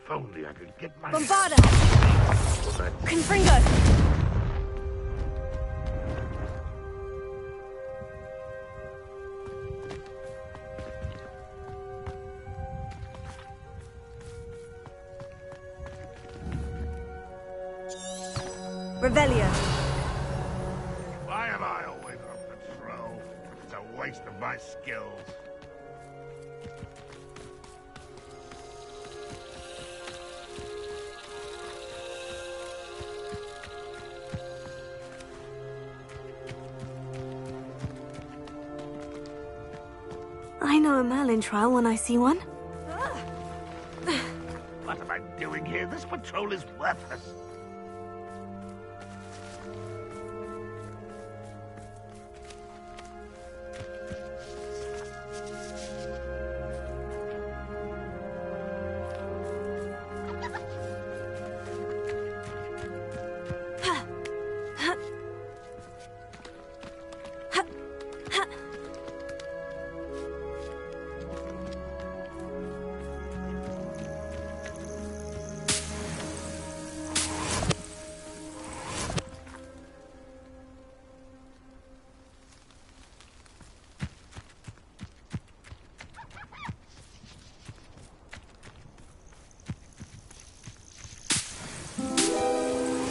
If only I could get my... Bombarda! Confringo! Revelio. Why am I always on patrol? It's a waste of my skills. I know a Merlin trial when I see one. What am I doing here? This patrol is worthless.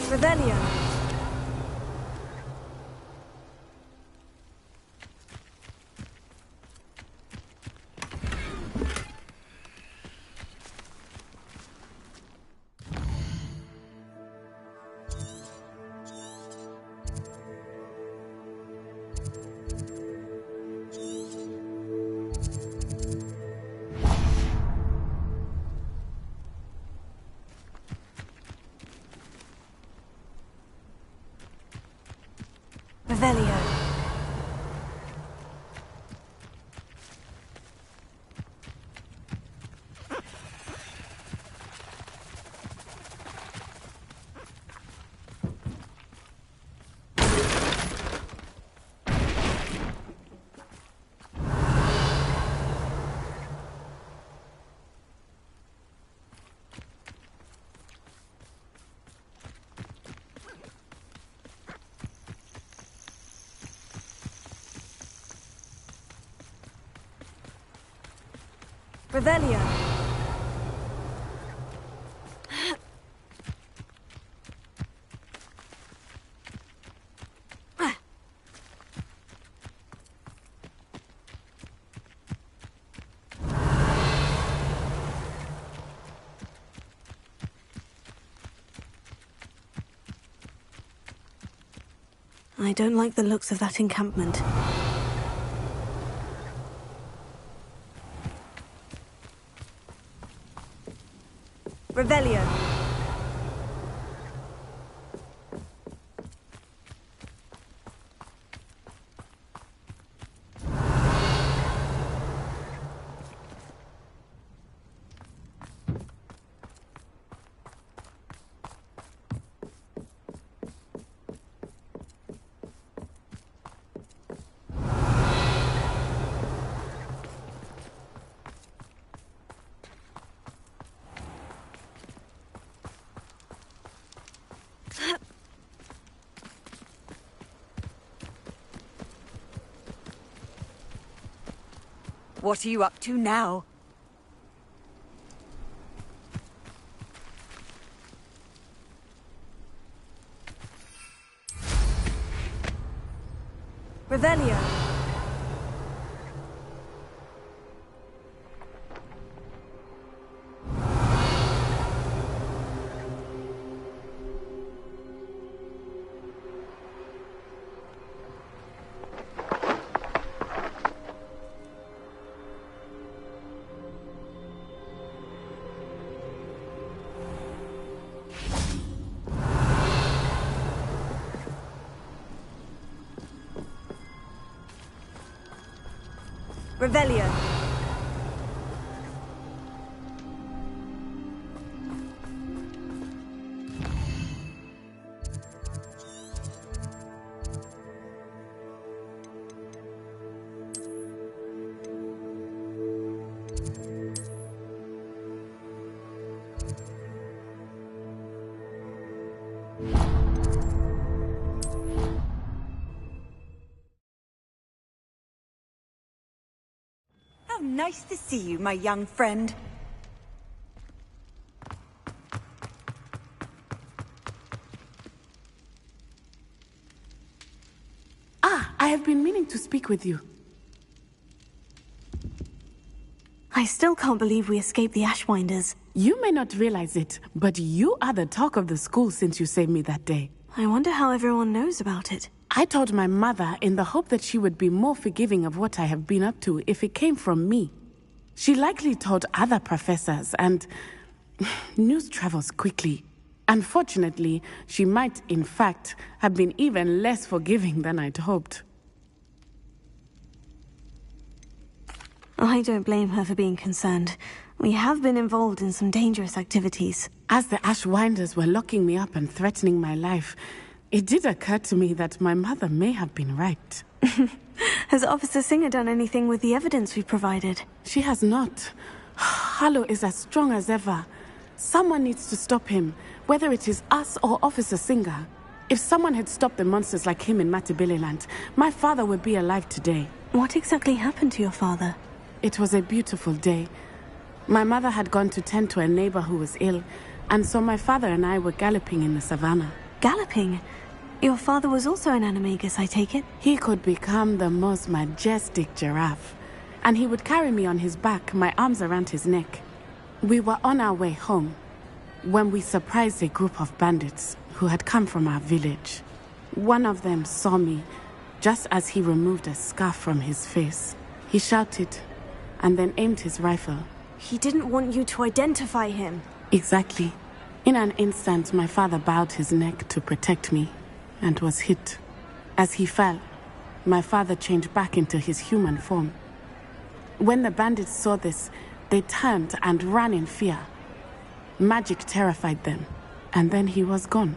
Revelio. Revelio. Revelio. I don't like the looks of that encampment. Revelio. What are you up to now? Revelio. Revelio. How nice to see you, my young friend. I have been meaning to speak with you. I still can't believe we escaped the Ashwinders. You may not realize it, but you are the talk of the school since you saved me that day. I wonder how everyone knows about it. I told my mother in the hope that she would be more forgiving of what I have been up to if it came from me. She likely told other professors, and news travels quickly. Unfortunately, she might, in fact, have been even less forgiving than I'd hoped. I don't blame her for being concerned. We have been involved in some dangerous activities. As the Ashwinders were locking me up and threatening my life, it did occur to me that my mother may have been right. Has Officer Singer done anything with the evidence we provided? She has not. Harlow is as strong as ever. Someone needs to stop him, whether it is us or Officer Singer. If someone had stopped the monsters like him in Matabeleland, my father would be alive today. What exactly happened to your father? It was a beautiful day. My mother had gone to tend to a neighbor who was ill, and so my father and I were galloping in the savannah. Galloping? Your father was also an animagus, I take it? He could become the most majestic giraffe, and he would carry me on his back, my arms around his neck. We were on our way home when we surprised a group of bandits who had come from our village. One of them saw me just as he removed a scarf from his face. He shouted and then aimed his rifle. He didn't want you to identify him. Exactly. In an instant, my father bowed his neck to protect me and was hit. As he fell, my father changed back into his human form. When the bandits saw this, they turned and ran in fear. Magic terrified them, and then he was gone.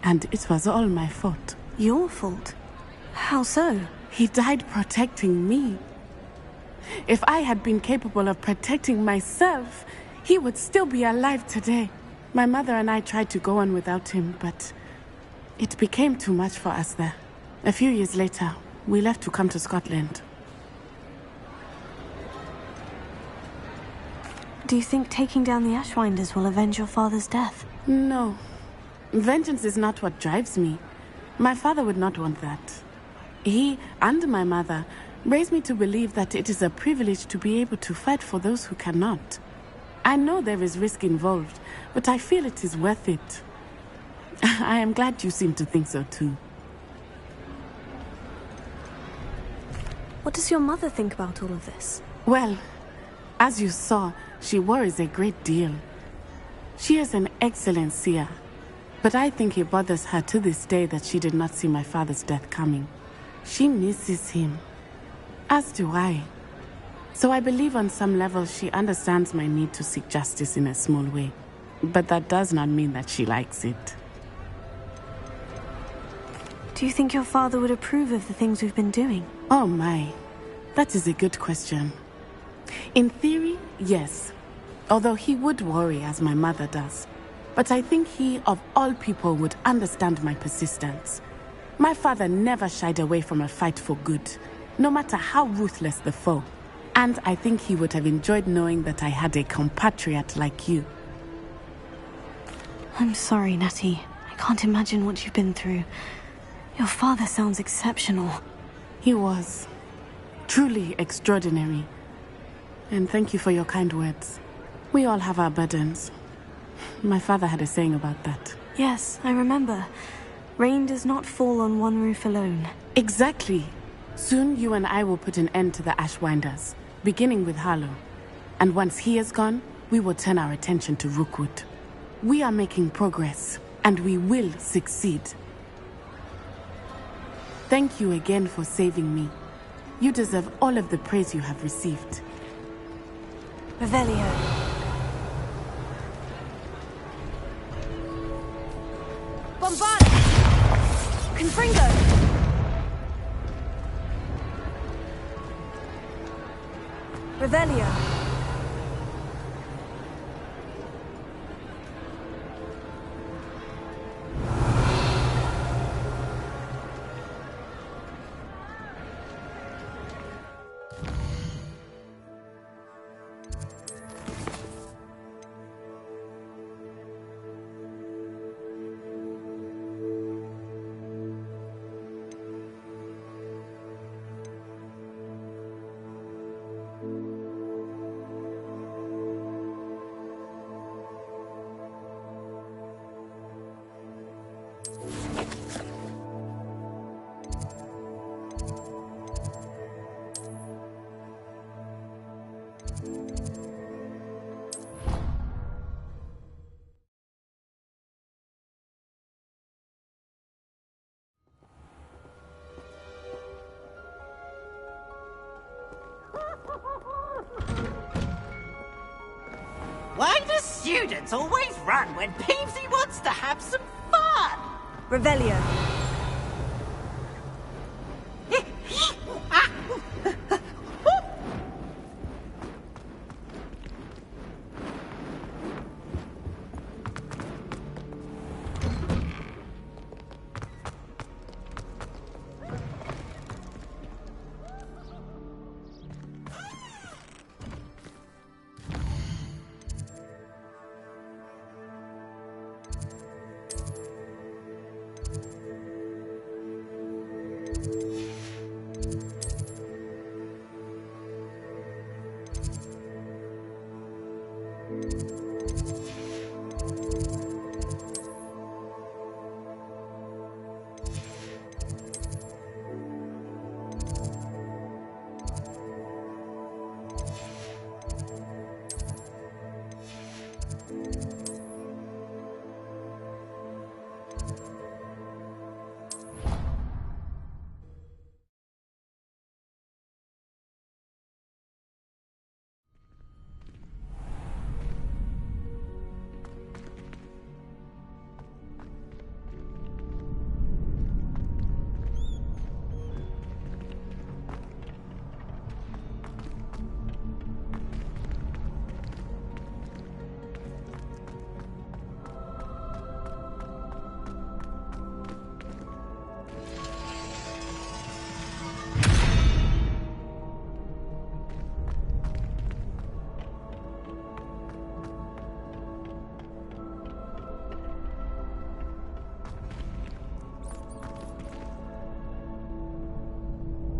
And it was all my fault. Your fault? How so? He died protecting me. If I had been capable of protecting myself, he would still be alive today. My mother and I tried to go on without him, but it became too much for us there. A few years later, we left to come to Scotland. Do you think taking down the Ashwinders will avenge your father's death? No. Vengeance is not what drives me. My father would not want that. He and my mother raised me to believe that it is a privilege to be able to fight for those who cannot. I know there is risk involved, but I feel it is worth it. I am glad you seem to think so too. What does your mother think about all of this? Well, as you saw, she worries a great deal. She is an excellent seer, but I think it bothers her to this day that she did not see my father's death coming. She misses him, as do I. So I believe on some level she understands my need to seek justice in a small way. But that does not mean that she likes it. Do you think your father would approve of the things we've been doing? Oh my, that is a good question. In theory, yes. Although he would worry as my mother does. But I think he, of all people, would understand my persistence. My father never shied away from a fight for good, no matter how ruthless the foe. And I think he would have enjoyed knowing that I had a compatriot like you. I'm sorry, Natty. I can't imagine what you've been through. Your father sounds exceptional. He was. Truly extraordinary. And thank you for your kind words. We all have our burdens. My father had a saying about that. Yes, I remember. Rain does not fall on one roof alone. Exactly. Soon you and I will put an end to the Ashwinders, beginning with Harlow. And once he is gone, we will turn our attention to Rookwood. We are making progress, and we will succeed. Thank you again for saving me. You deserve all of the praise you have received. Revelio. Bombard! Confringo! Revelio. Why do students always run when Peevesy wants to have some fun? Revelio.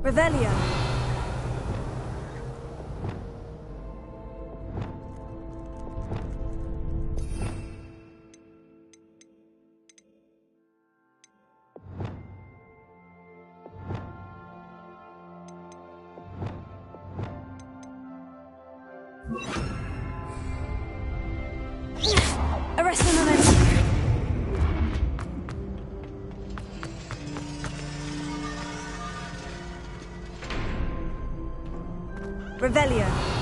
Revelio. Arrest the momentum. Revelio.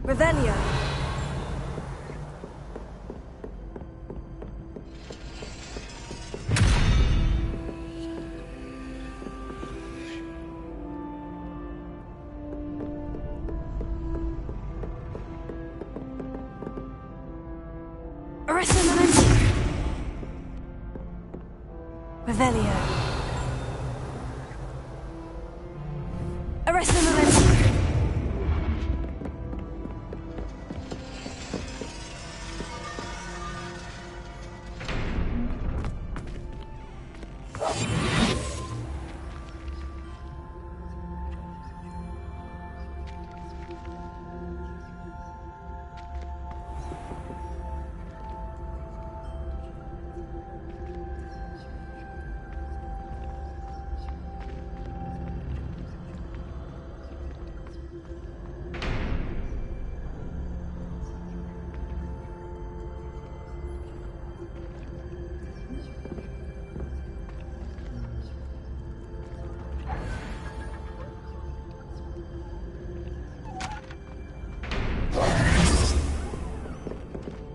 Revelio. Arrest the momentum. Revelio. Arrest the momentum.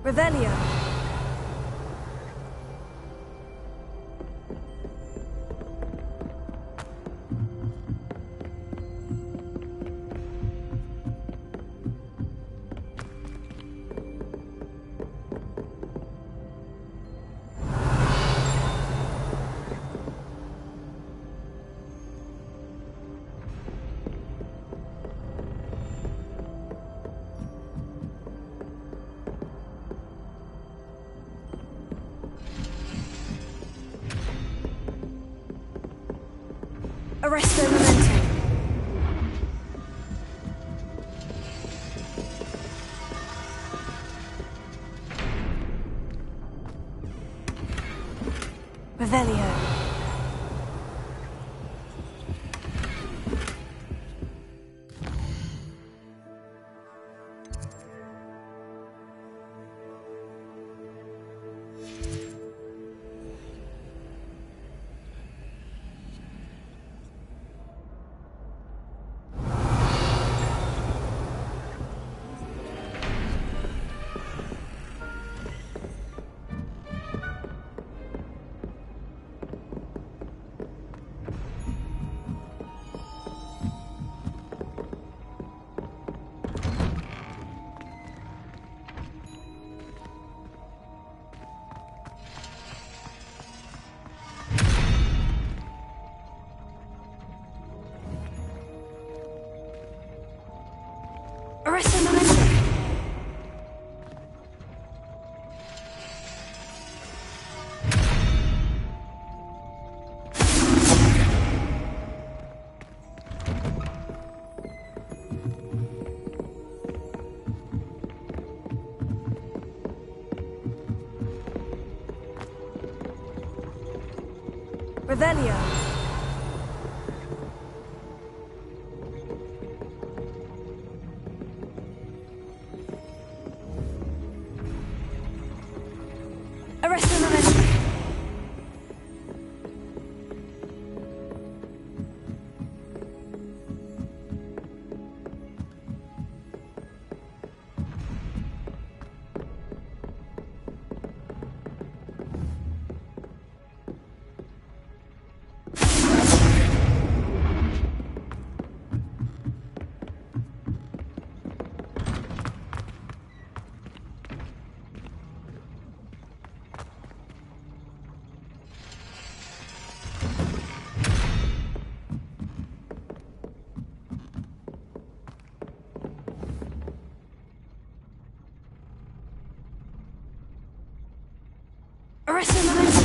Revelio. Revelio. Revelio. Arresto Revelio. Arresto Revelio.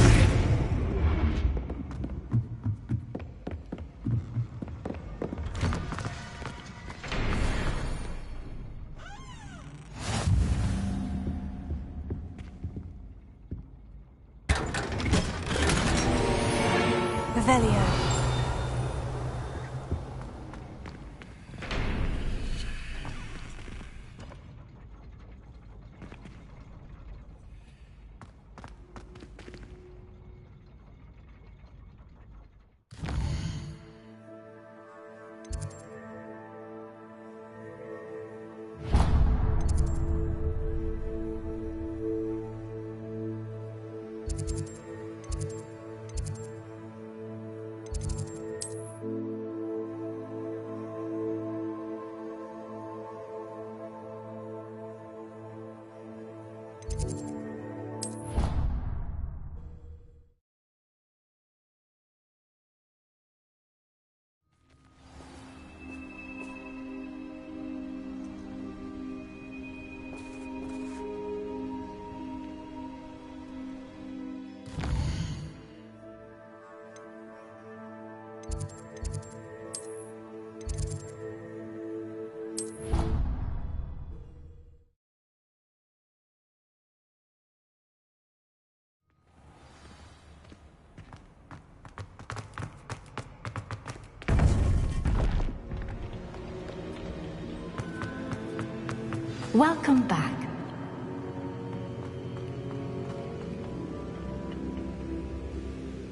Revelio. Welcome back.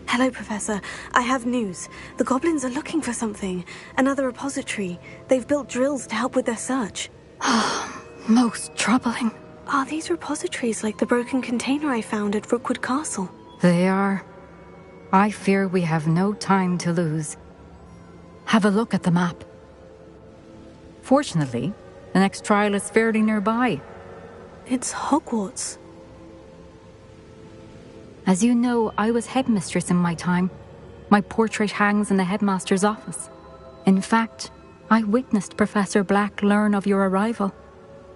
Hello, Professor. I have news. The goblins are looking for something. Another repository. They've built drills to help with their search. Most troubling. Are these repositories like the broken container I found at Rookwood Castle? They are. I fear we have no time to lose. Have a look at the map. Fortunately, the next trial is fairly nearby. It's Hogwarts. As you know, I was headmistress in my time. My portrait hangs in the headmaster's office. In fact, I witnessed Professor Black learn of your arrival.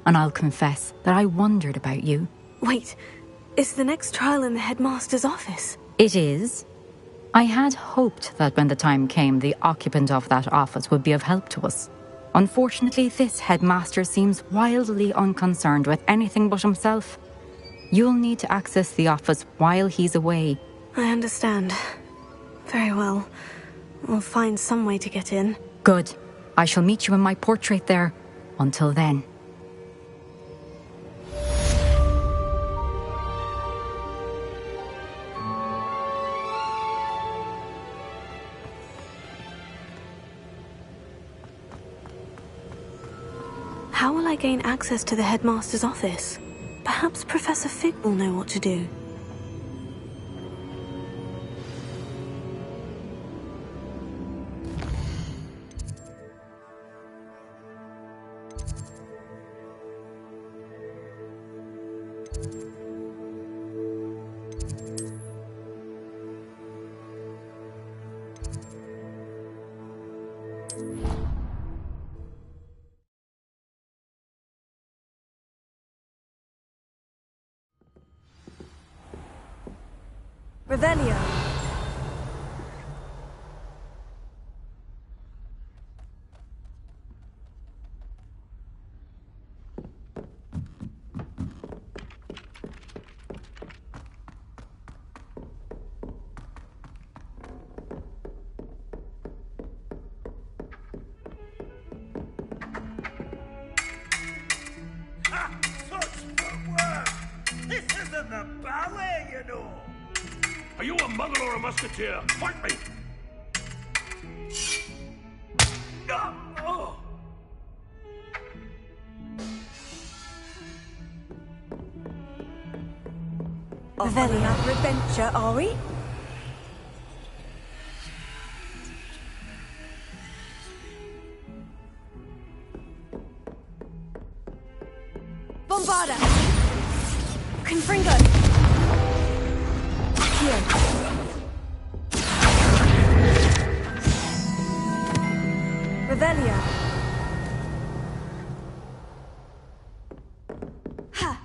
And I'll confess that I wondered about you. Wait, is the next trial in the headmaster's office? It is. I had hoped that when the time came, the occupant of that office would be of help to us. Unfortunately, this headmaster seems wildly unconcerned with anything but himself. You'll need to access the office while he's away, I understand. Very well. We'll find some way to get in. Good. I shall meet you in my portrait there. Until then. How will I gain access to the headmaster's office? Perhaps Professor Fig will know what to do. Revelio. Ha! Such footwork! This isn't the ballet, you know! Are you a muggle or a musketeer? Fight me! Oh. Off on another adventure, are we? Bombarda! Confringo! Here. Revelio. Ha!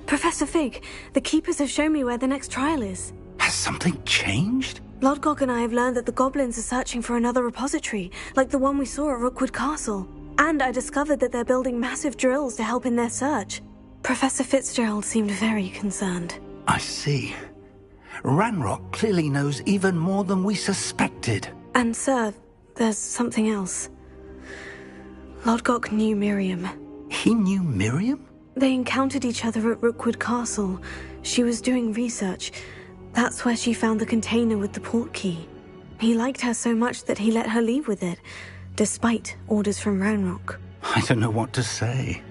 Professor Fig, the Keepers have shown me where the next trial is. Has something changed? Lodgok and I have learned that the goblins are searching for another repository, like the one we saw at Rookwood Castle. And I discovered that they're building massive drills to help in their search. Professor Fitzgerald seemed very concerned. I see. Ranrock clearly knows even more than we suspected. And sir, there's something else. Lodgok knew Miriam. He knew Miriam? They encountered each other at Rookwood Castle. She was doing research. That's where she found the container with the port key. He liked her so much that he let her leave with it, despite orders from Ranrock. I don't know what to say.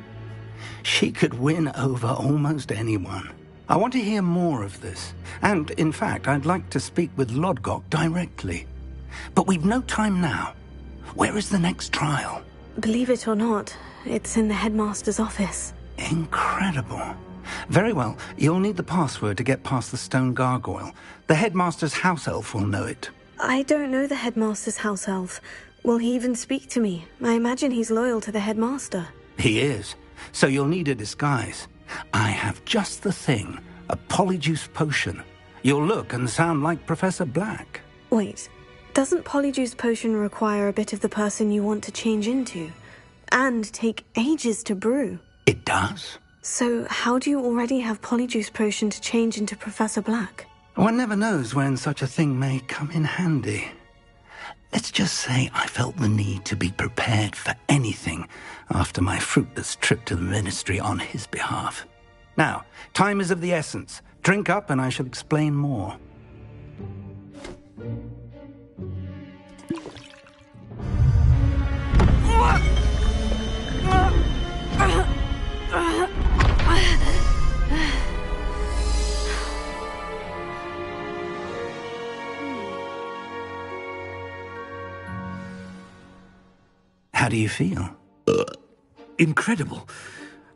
She could win over almost anyone. I want to hear more of this. And, in fact, I'd like to speak with Lodgok directly. But we've no time now. Where is the next trial? Believe it or not, it's in the headmaster's office. Incredible. Very well, you'll need the password to get past the stone gargoyle. The headmaster's house elf will know it. I don't know the headmaster's house elf. Will he even speak to me? I imagine he's loyal to the headmaster. He is, so you'll need a disguise. I have just the thing, a polyjuice potion. You'll look and sound like Professor Black. Wait, doesn't polyjuice potion require a bit of the person you want to change into? And take ages to brew? It does. So how do you already have polyjuice potion to change into Professor Black? One never knows when such a thing may come in handy. Let's just say I felt the need to be prepared for anything after my fruitless trip to the ministry on his behalf. Now, time is of the essence. Drink up and I shall explain more. How do you feel? Incredible.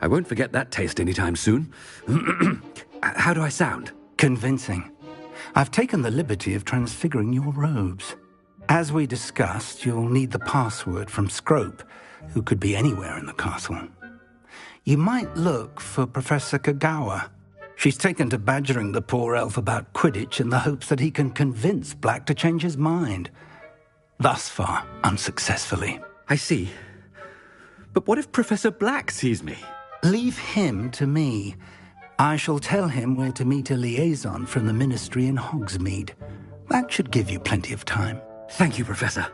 I won't forget that taste anytime soon. How do I sound? Convincing. I've taken the liberty of transfiguring your robes. As we discussed, you'll need the password from Scrope, who could be anywhere in the castle. You might look for Professor Kagawa. She's taken to badgering the poor elf about Quidditch in the hopes that he can convince Black to change his mind. Thus far, unsuccessfully. I see. But what if Professor Black sees me? Leave him to me. I shall tell him where to meet a liaison from the Ministry in Hogsmeade. That should give you plenty of time. Thank you, Professor.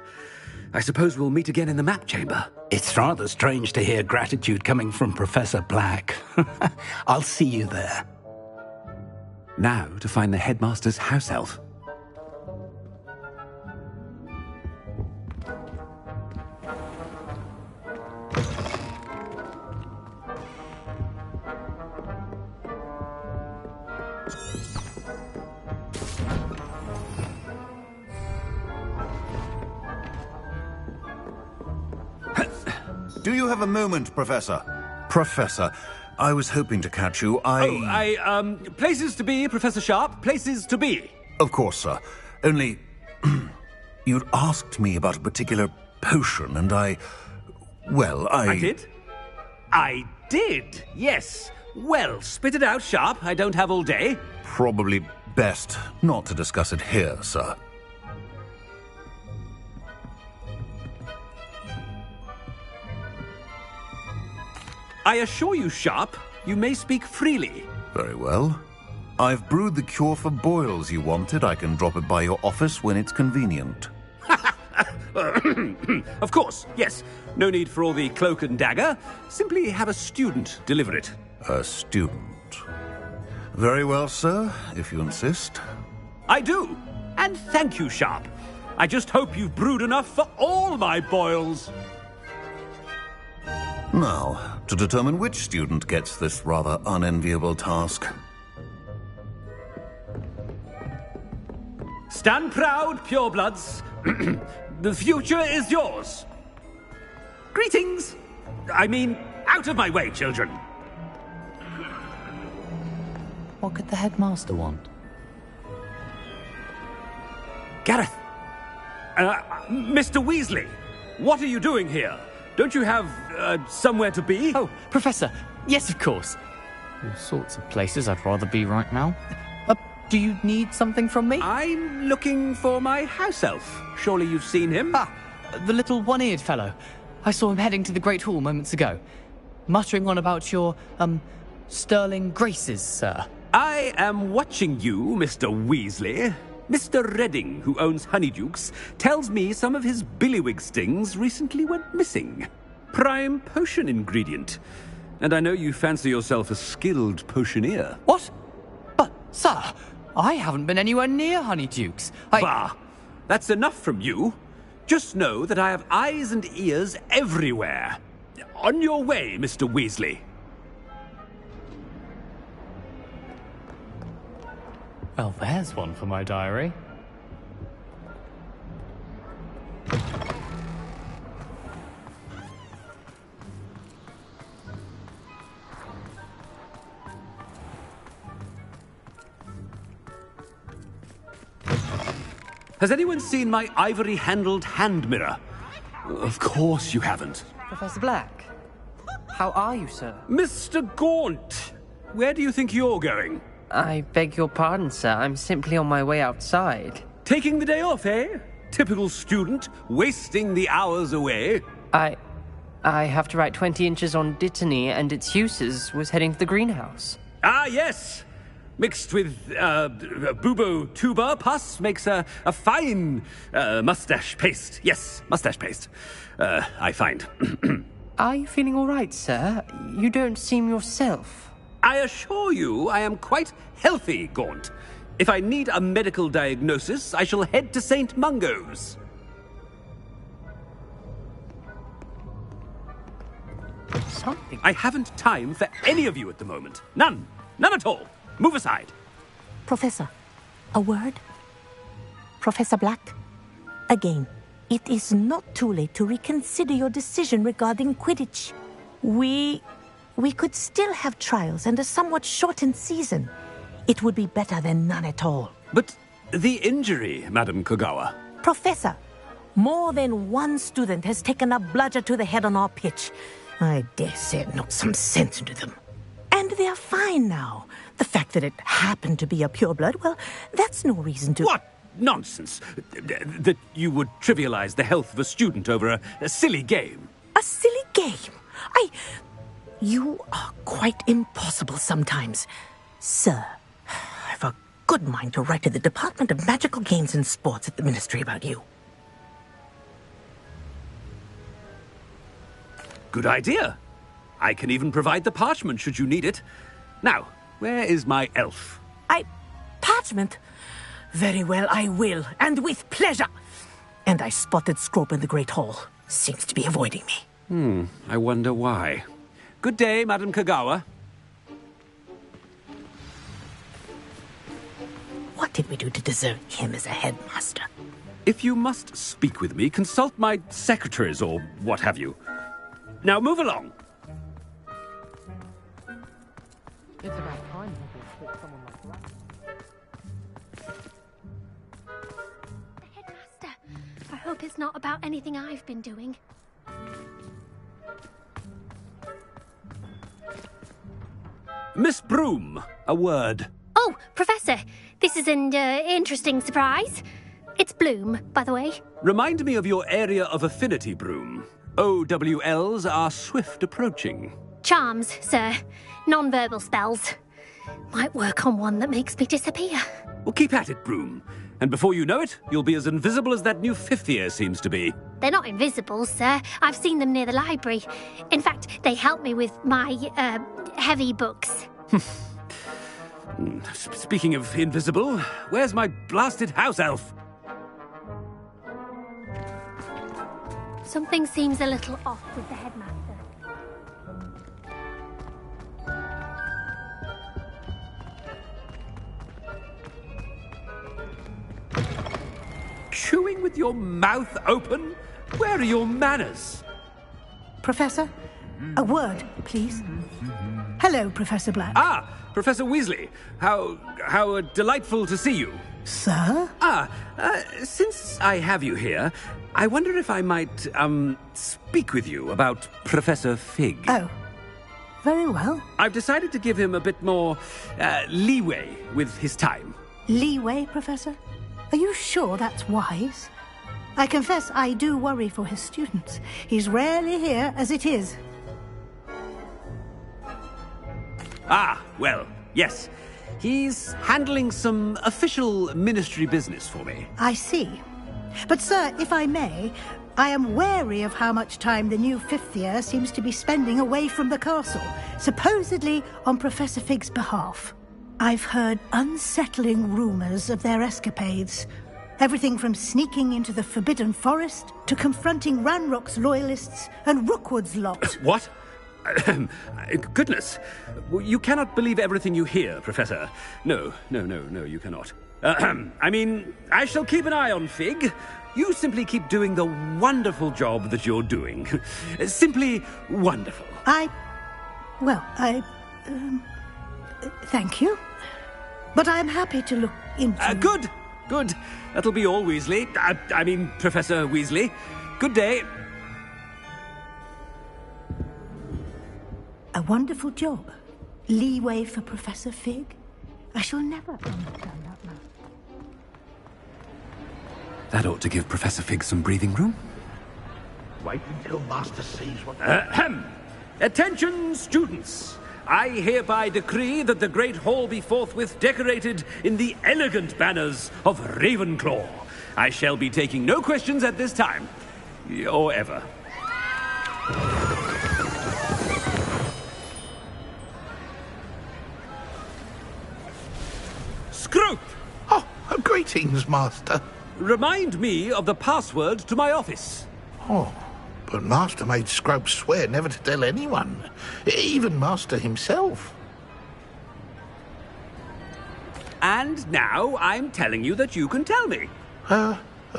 I suppose we'll meet again in the map chamber. It's rather strange to hear gratitude coming from Professor Black. I'll see you there. Now to find the headmaster's house elf. Do you have a moment, Professor? Professor, I was hoping to catch you. Places to be, Professor Sharp. Places to be. Of course, sir. Only, you'd asked me about a particular potion, and I did? I did, yes. Well, spit it out, Sharp. I don't have all day. Probably best not to discuss it here, sir. I assure you, Sharp, you may speak freely. Very well. I've brewed the cure for boils you wanted. I can drop it by your office when it's convenient. Of course, yes. No need for all the cloak and dagger. Simply have a student deliver it. A student. Very well, sir, if you insist. I do. And thank you, Sharp. I just hope you've brewed enough for all my boils. Now, to determine which student gets this rather unenviable task. Stand proud, purebloods. The future is yours. Greetings. I mean, out of my way, children. What could the headmaster want? Gareth. Mr. Weasley, what are you doing here? Don't you have, somewhere to be? Oh, Professor. Yes, of course. All sorts of places I'd rather be right now. Do you need something from me? I'm looking for my house elf. Surely you've seen him? Ah, the little one-eared fellow. I saw him heading to the Great Hall moments ago. Muttering on about your, sterling graces, sir. I am watching you, Mr. Weasley. Mr. Redding, who owns Honeydukes, tells me some of his billywig stings recently went missing. Prime potion ingredient. And I know you fancy yourself a skilled potioneer. What? But, sir, I haven't been anywhere near Honeydukes. Bah! That's enough from you. Just know that I have eyes and ears everywhere. On your way, Mr. Weasley. Well, there's one for my diary. Has anyone seen my ivory-handled hand mirror? Of course you haven't. Professor Black, how are you, sir? Mr. Gaunt, where do you think you're going? I beg your pardon, sir. I'm simply on my way outside. Taking the day off, eh? Typical student, wasting the hours away. I have to write 20 inches on Dittany and its uses. Was heading to the greenhouse. Ah, yes. Mixed with bubo tuber pus makes a fine mustache paste. Yes, mustache paste. I find. Are you feeling all right, sir? You don't seem yourself. I assure you I am quite healthy, Gaunt. If I need a medical diagnosis, I shall head to St. Mungo's. Something. I haven't time for any of you at the moment. None. None at all. Move aside. Professor, a word? Professor Black? Again, it is not too late to reconsider your decision regarding Quidditch. We could still have trials and a somewhat shortened season. It would be better than none at all. But the injury, Madam Kogawa. Professor, More than one student has taken a bludger to the head on our pitch. I dare say it knocked some sense into them. And they're fine now. The fact that it happened to be a pureblood, well, that's no reason to... What nonsense! That you would trivialize the health of a student over a silly game. A silly game? You are quite impossible sometimes. Sir, I've a good mind to write to the Department of Magical Games and Sports at the Ministry about you. Good idea. I can even provide the parchment should you need it. Now, where is my elf? Parchment? Very well, I will, and with pleasure. And I spotted Scrope in the Great Hall. Seems to be avoiding me. I wonder why. Good day, Madam Kagawa. What did we do to deserve him as a headmaster? If you must speak with me, consult my secretaries or what have you. Now move along. It's about time we pick someone like that. The headmaster. I hope it's not about anything I've been doing. Miss Broom, a word. Oh, Professor, this is an interesting surprise. It's Bloom, by the way. Remind me of your area of affinity, Broom. OWLs are swift approaching. Charms, sir. Non-verbal spells. Might work on one that makes me disappear. Well, keep at it, Broom. And before you know it, you'll be as invisible as that new fifth year seems to be. They're not invisible, sir. I've seen them near the library. In fact, they help me with my, heavy books. Speaking of invisible, where's my blasted house elf? Something seems a little off with the headmaster. Chewing with your mouth open? Where are your manners? Professor, a word, please. Hello, Professor Black. Ah, Professor Weasley. How delightful to see you. Sir? Since I have you here, I wonder if I might, speak with you about Professor Fig. Oh, very well. I've decided to give him a bit more, leeway with his time. Leeway, Professor? Are you sure that's wise? I confess I do worry for his students. He's rarely here as it is. Ah, well, yes. He's handling some official ministry business for me. I see. But, sir, if I may, I am wary of how much time the new fifth year seems to be spending away from the castle, supposedly on Professor Fig's behalf. I've heard unsettling rumors of their escapades. Everything from sneaking into the Forbidden Forest to confronting Ranrock's loyalists and Rookwood's lot. What? Goodness. You cannot believe everything you hear, Professor. No, you cannot. I mean, I shall keep an eye on Fig. You simply keep doing the wonderful job that you're doing. Simply wonderful. Thank you. But I'm happy to look into... Good. That'll be all, Weasley. I mean, Professor Weasley. Good day. A wonderful job. Leeway for Professor Fig. I shall never understand that man. That ought to give Professor Fig some breathing room. Wait until Master sees what... Attention, students! I hereby decree that the Great Hall be forthwith decorated in the elegant banners of Ravenclaw. I shall be taking no questions at this time. Or ever. Scrope! Oh, greetings, Master. Remind me of the password to my office. Oh, but Master made Scrope swear never to tell anyone, even Master himself. And now I'm telling you that you can tell me.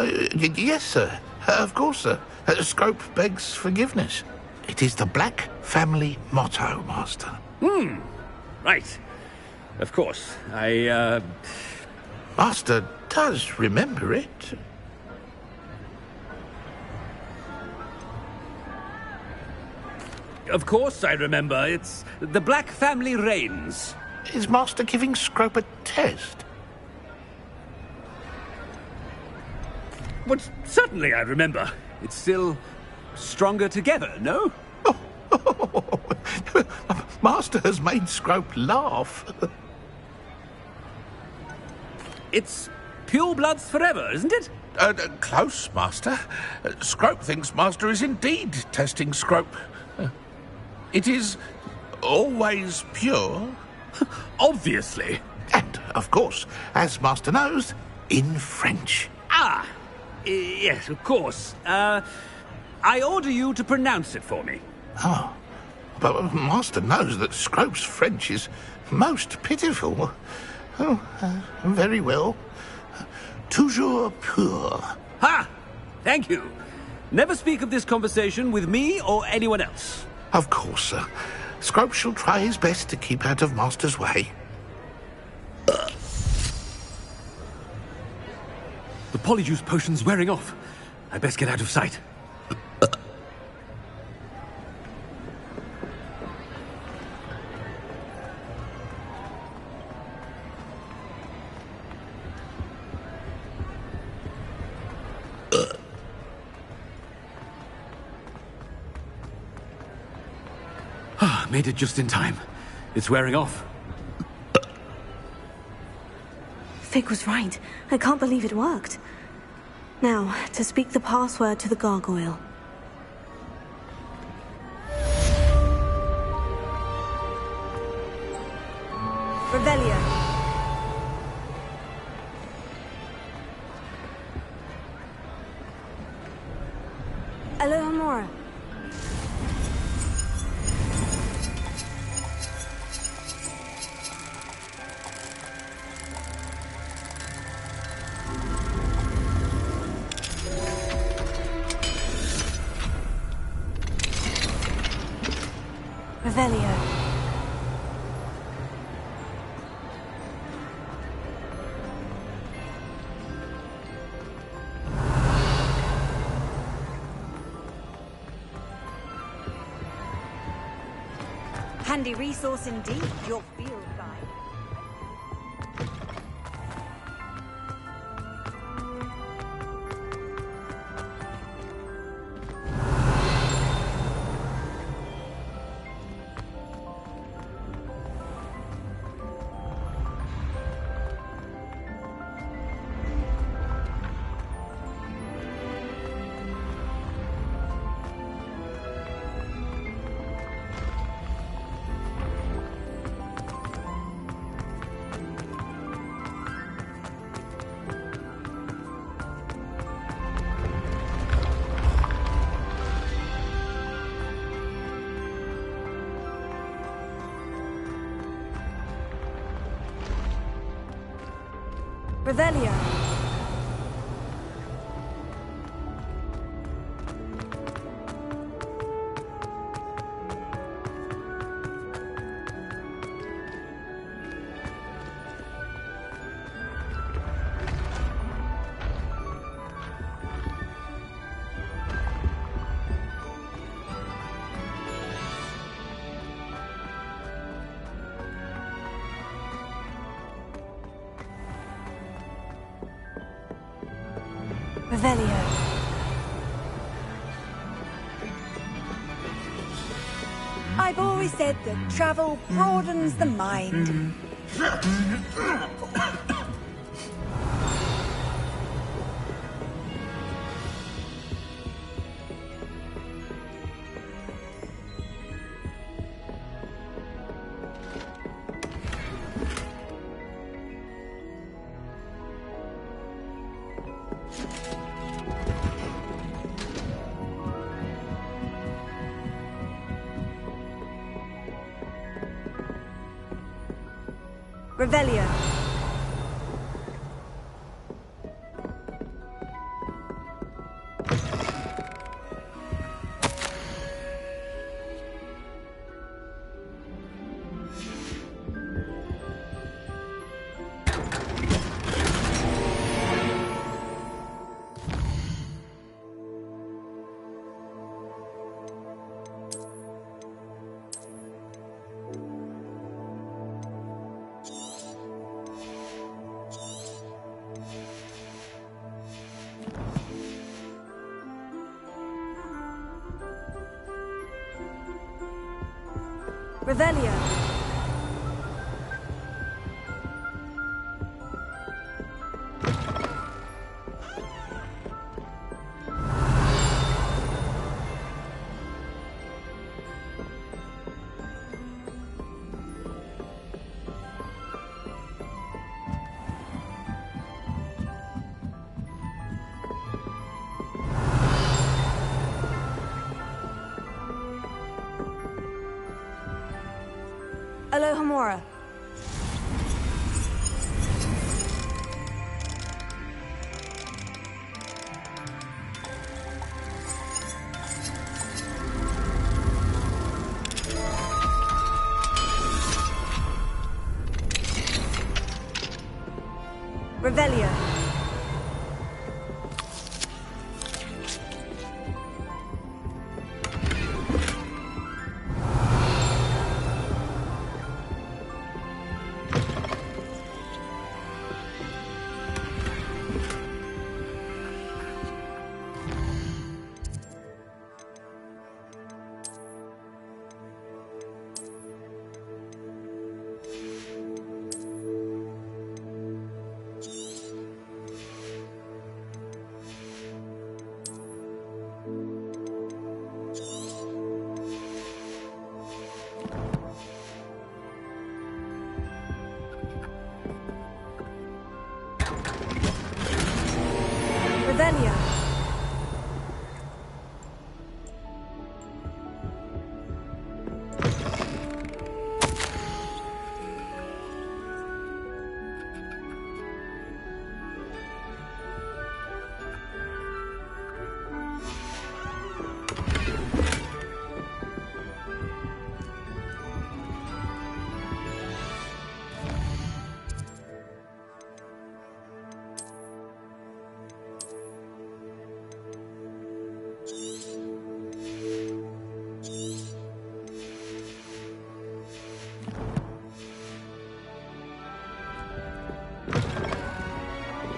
Yes, sir. Of course, sir. Scrope begs forgiveness. It is the Black family motto, Master. Right. Of course. Master does remember it. Of course I remember. It's the Black family reigns. Is Master giving Scrope a test? Well, certainly I remember. It's still stronger together, no? Master has made Scrope laugh. It's pure bloods forever, isn't it? Close, Master. Scrope thinks Master is indeed testing Scrope. It is always pure. Obviously. And, of course, as Master knows, in French. Ah, yes, of course. I order you to pronounce it for me. Oh, but Master knows that Scrope's French is most pitiful. Oh, very well. Toujours pur. Ha! Thank you. Never speak of this conversation with me or anyone else. Of course, sir. Scrope shall try his best to keep out of Master's way. The polyjuice potion's wearing off. I best get out of sight. Made it just in time. It's wearing off. Fig was right. I can't believe it worked. Now, to speak the password to the gargoyle. Revelio. Alohomora. Revelio. Handy resource indeed, your field guide. Revelio. Revelio. I've always said that travel broadens the mind. Revelio. Revelio. Alohomora. Revelio. Revelio.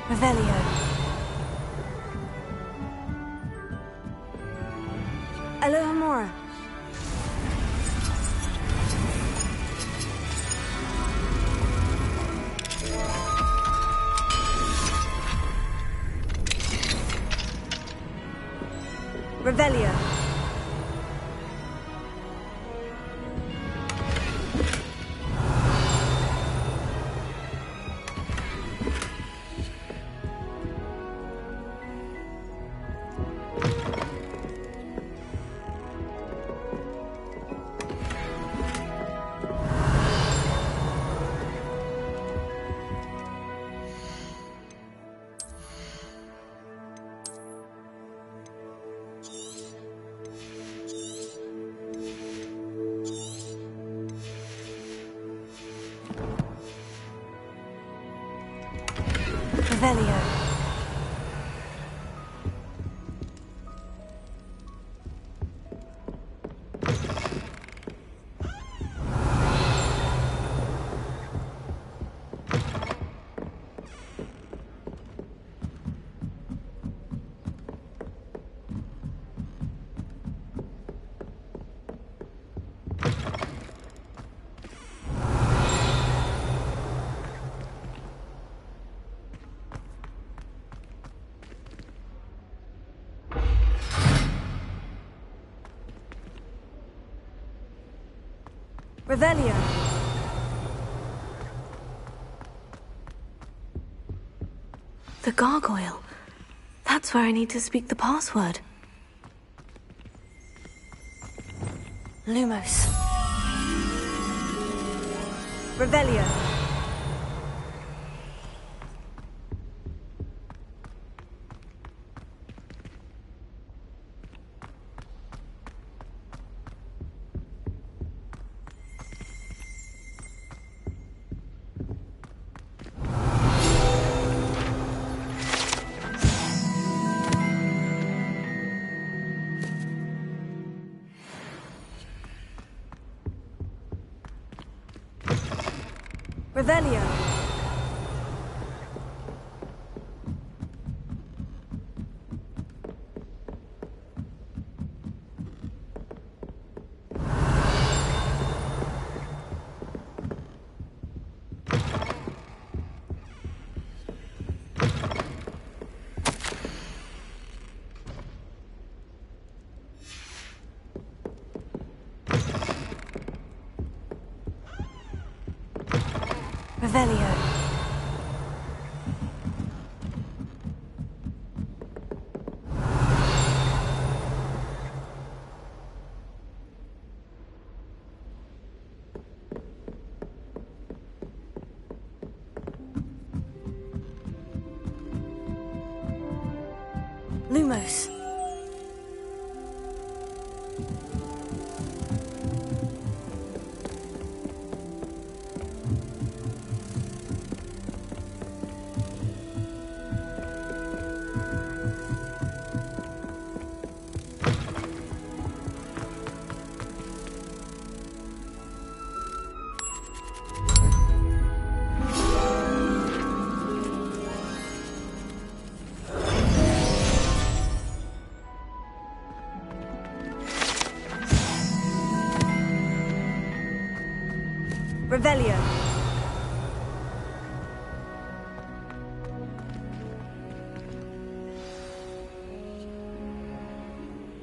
Revelio. Alohomora. Revelio. Revelio. Revelio. The gargoyle. That's where I need to speak the password. Lumos. Revelio. Revelio. Revelio. Lumos. Revelio.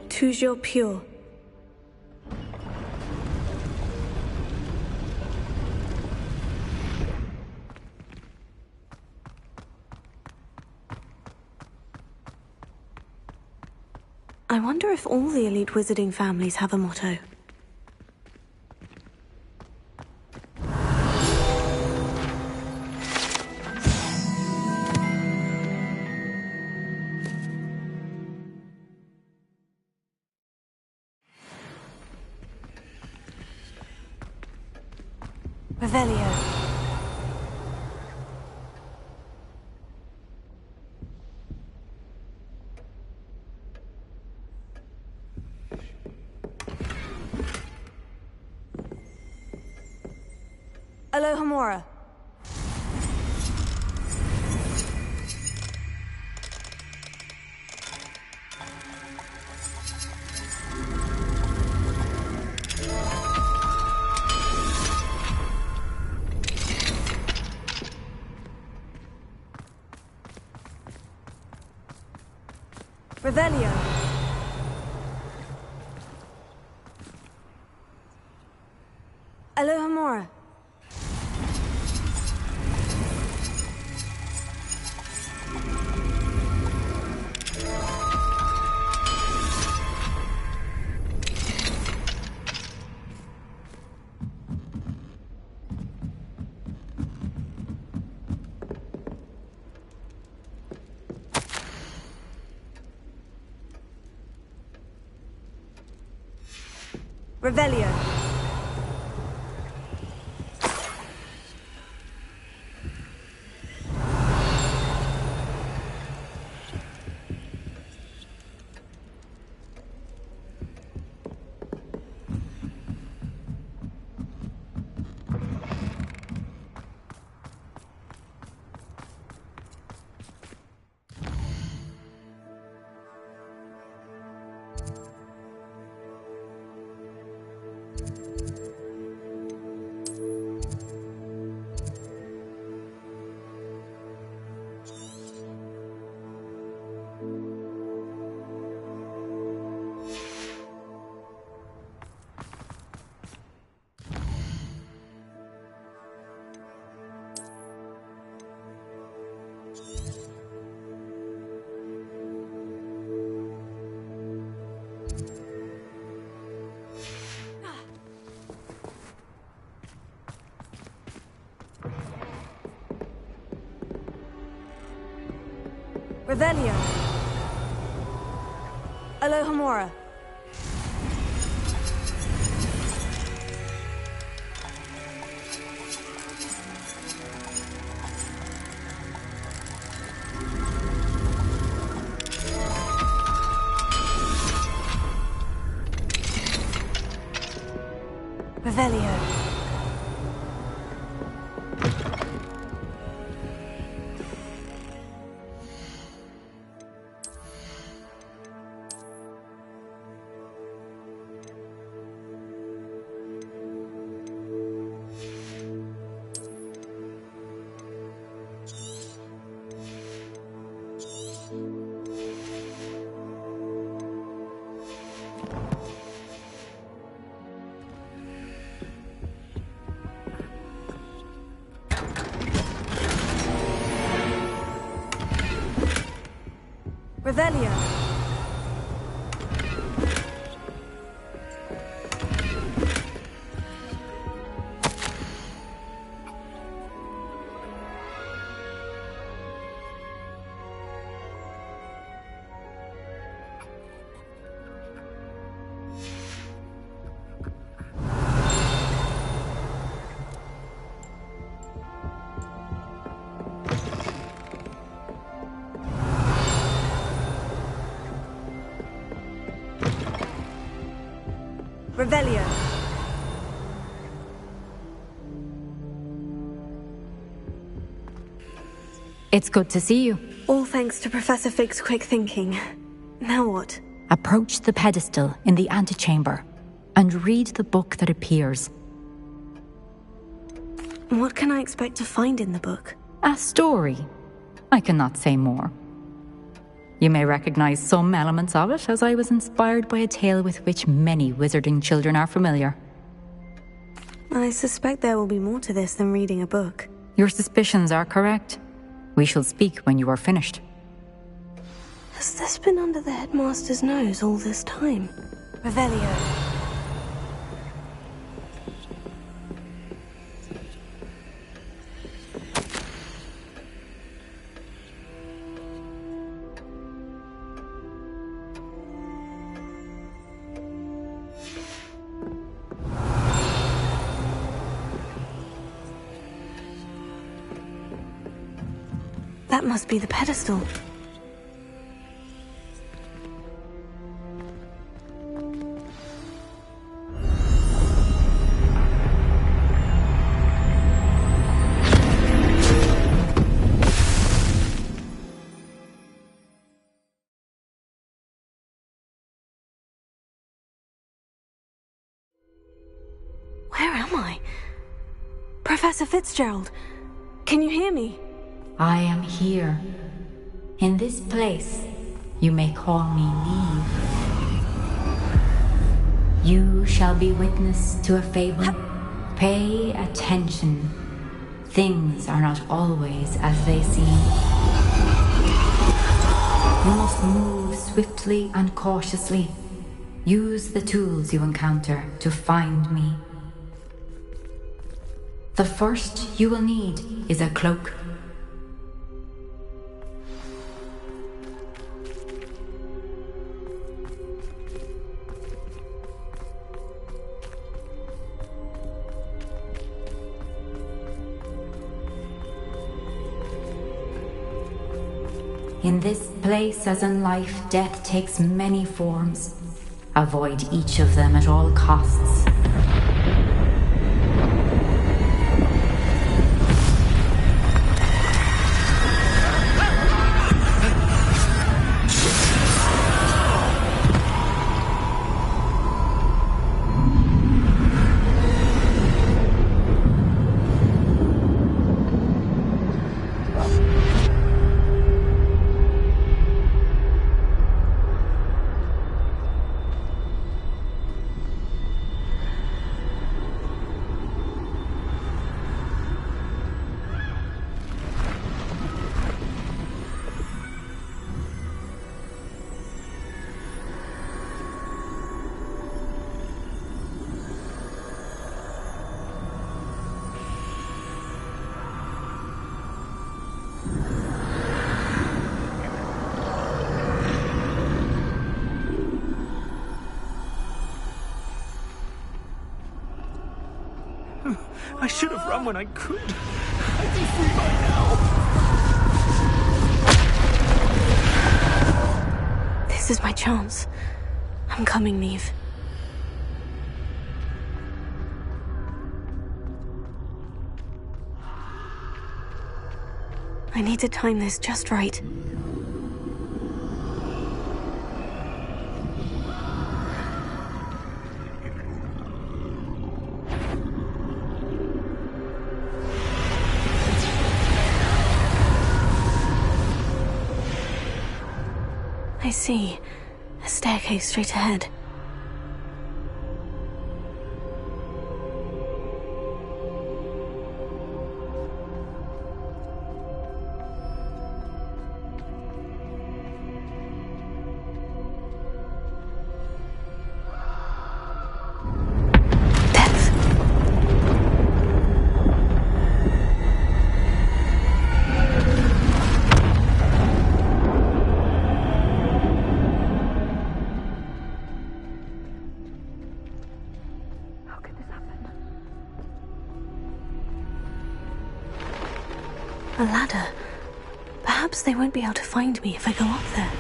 Toujours pure. I wonder if all the elite wizarding families have a motto. Revelio. Alohomora. Revelio. Alohomora. Revelio. Revelio. Alohomora. Revelio. Revelio. Revelio. It's good to see you. All thanks to Professor Fig's quick thinking. Now what? Approach the pedestal in the antechamber and read the book that appears. What can I expect to find in the book? A story. I cannot say more. You may recognize some elements of it, as I was inspired by a tale with which many wizarding children are familiar. I suspect there will be more to this than reading a book. Your suspicions are correct. We shall speak when you are finished. Has this been under the headmaster's nose all this time? Revelio. That must be the pedestal. Where am I? Professor Fitzgerald, can you hear me? I am here. In this place, you may call me Neve. You shall be witness to a fable. Pay attention. Things are not always as they seem. You must move swiftly and cautiously. Use the tools you encounter to find me. The first you will need is a cloak. In this place, as in life, death takes many forms. Avoid each of them at all costs. I should have run when I could. I'd be free by now. This is my chance. I'm coming, Neve. I need to time this just right. I see. A staircase straight ahead. A ladder. Perhaps they won't be able to find me if I go up there.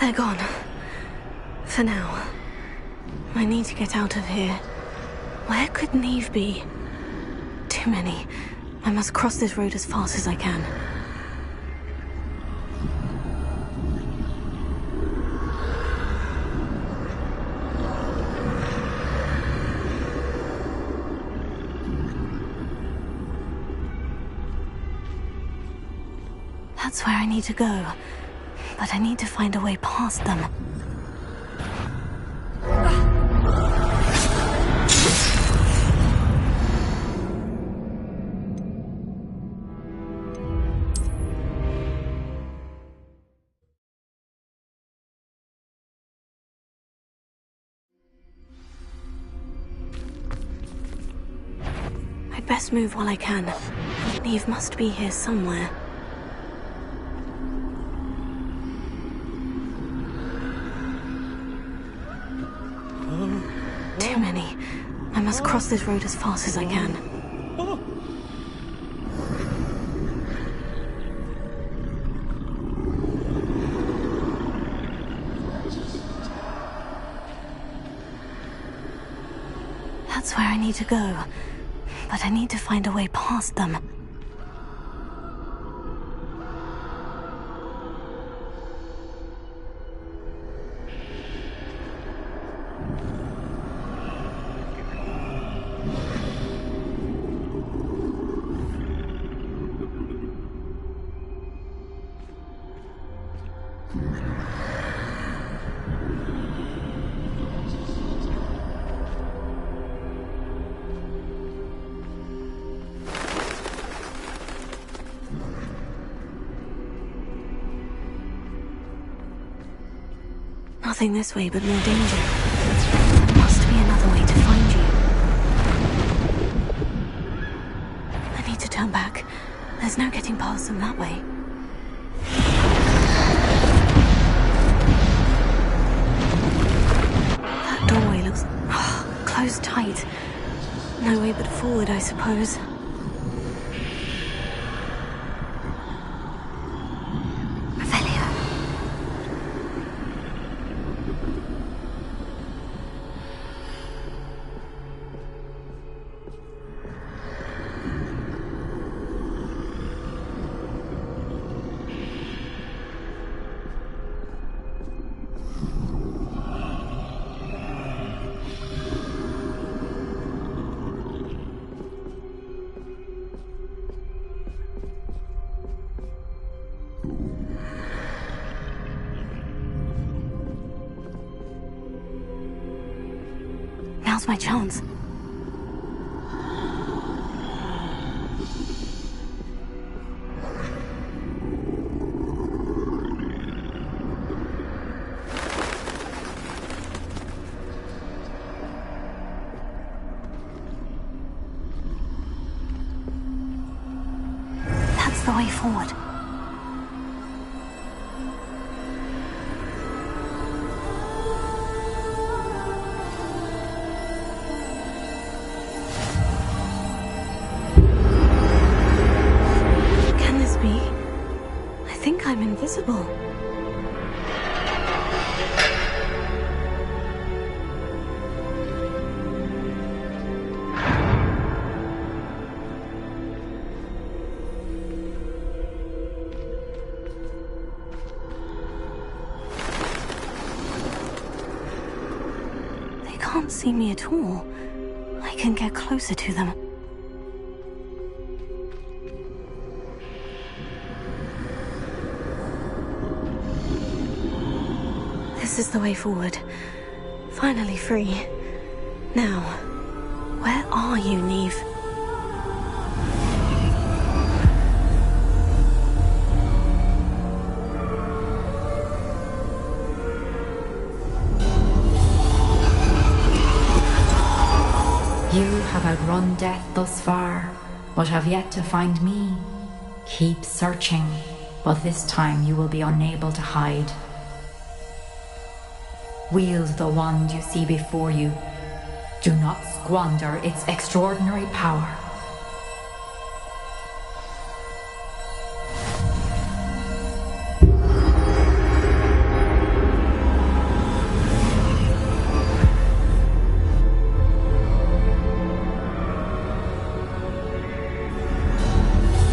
They're gone. For now. I need to get out of here. Where could Neve be? Too many. I must cross this road as fast as I can. That's where I need to go. But I need to find a way past them. I'd best move while I can. Neve must be here somewhere. Too many. I must cross this road as fast as I can. That's where I need to go. But I need to find a way past them. Nothing this way but more danger. There must be another way to find you. I need to turn back. There's no getting past them that way. That doorway looks closed tight. No way but forward, I suppose. Now's my chance. That's the way forward. I'm invisible. They can't see me at all. I can get closer to them. This is the way forward. Finally free. Now, where are you, Neve? won death thus far, but have yet to find me. Keep searching, but this time you will be unable to hide. Wield the wand you see before you. Do not squander its extraordinary power.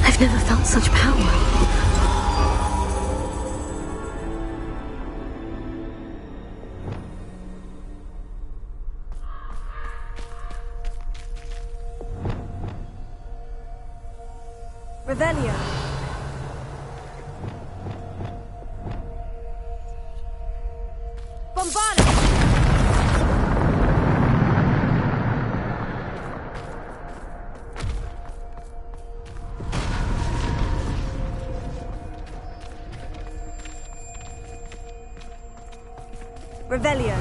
I've never felt such power. Revelio. Bombarded. Revelio.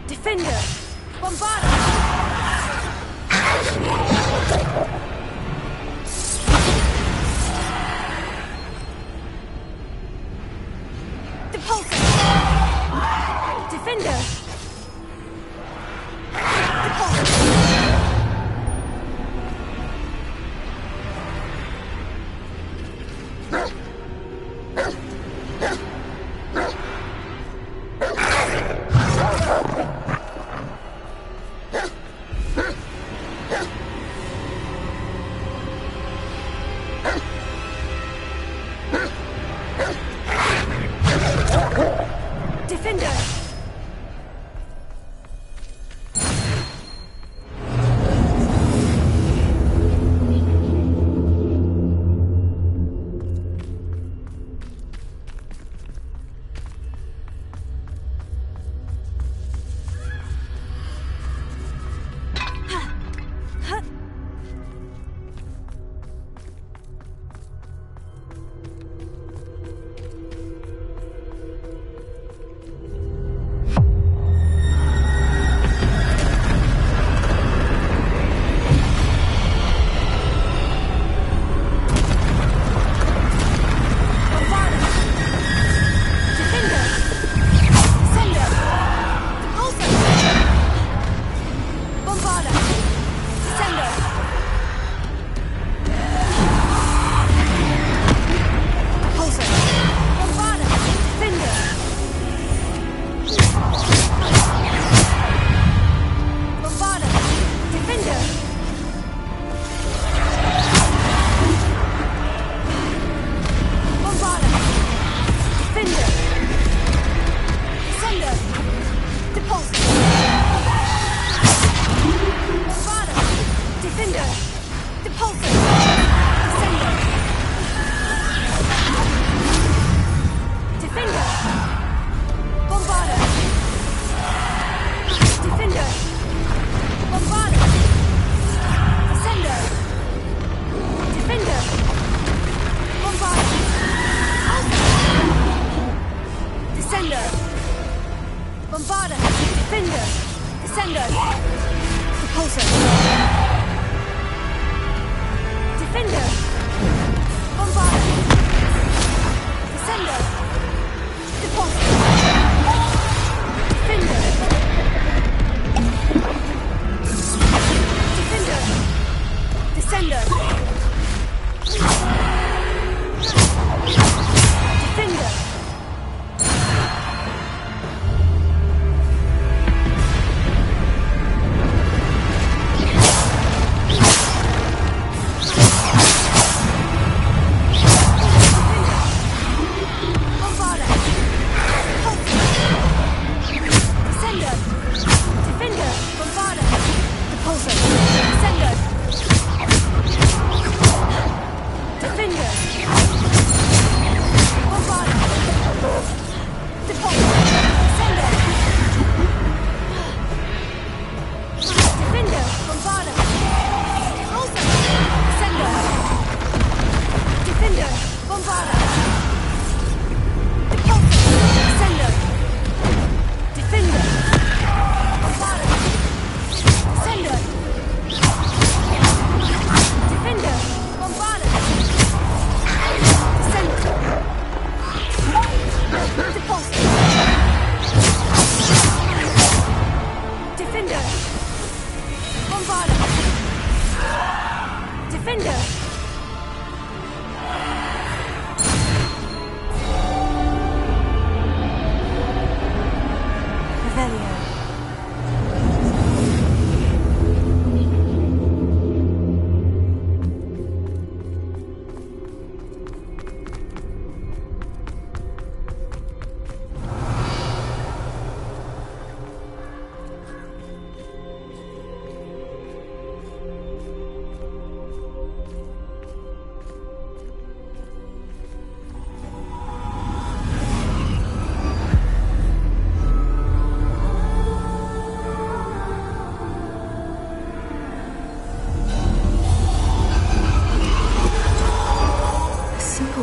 Defender! Bombarda! Defender! Repulsor! Defender! Bombarder! Descender! Repulsor! Defender! Defender! Descender! Defender!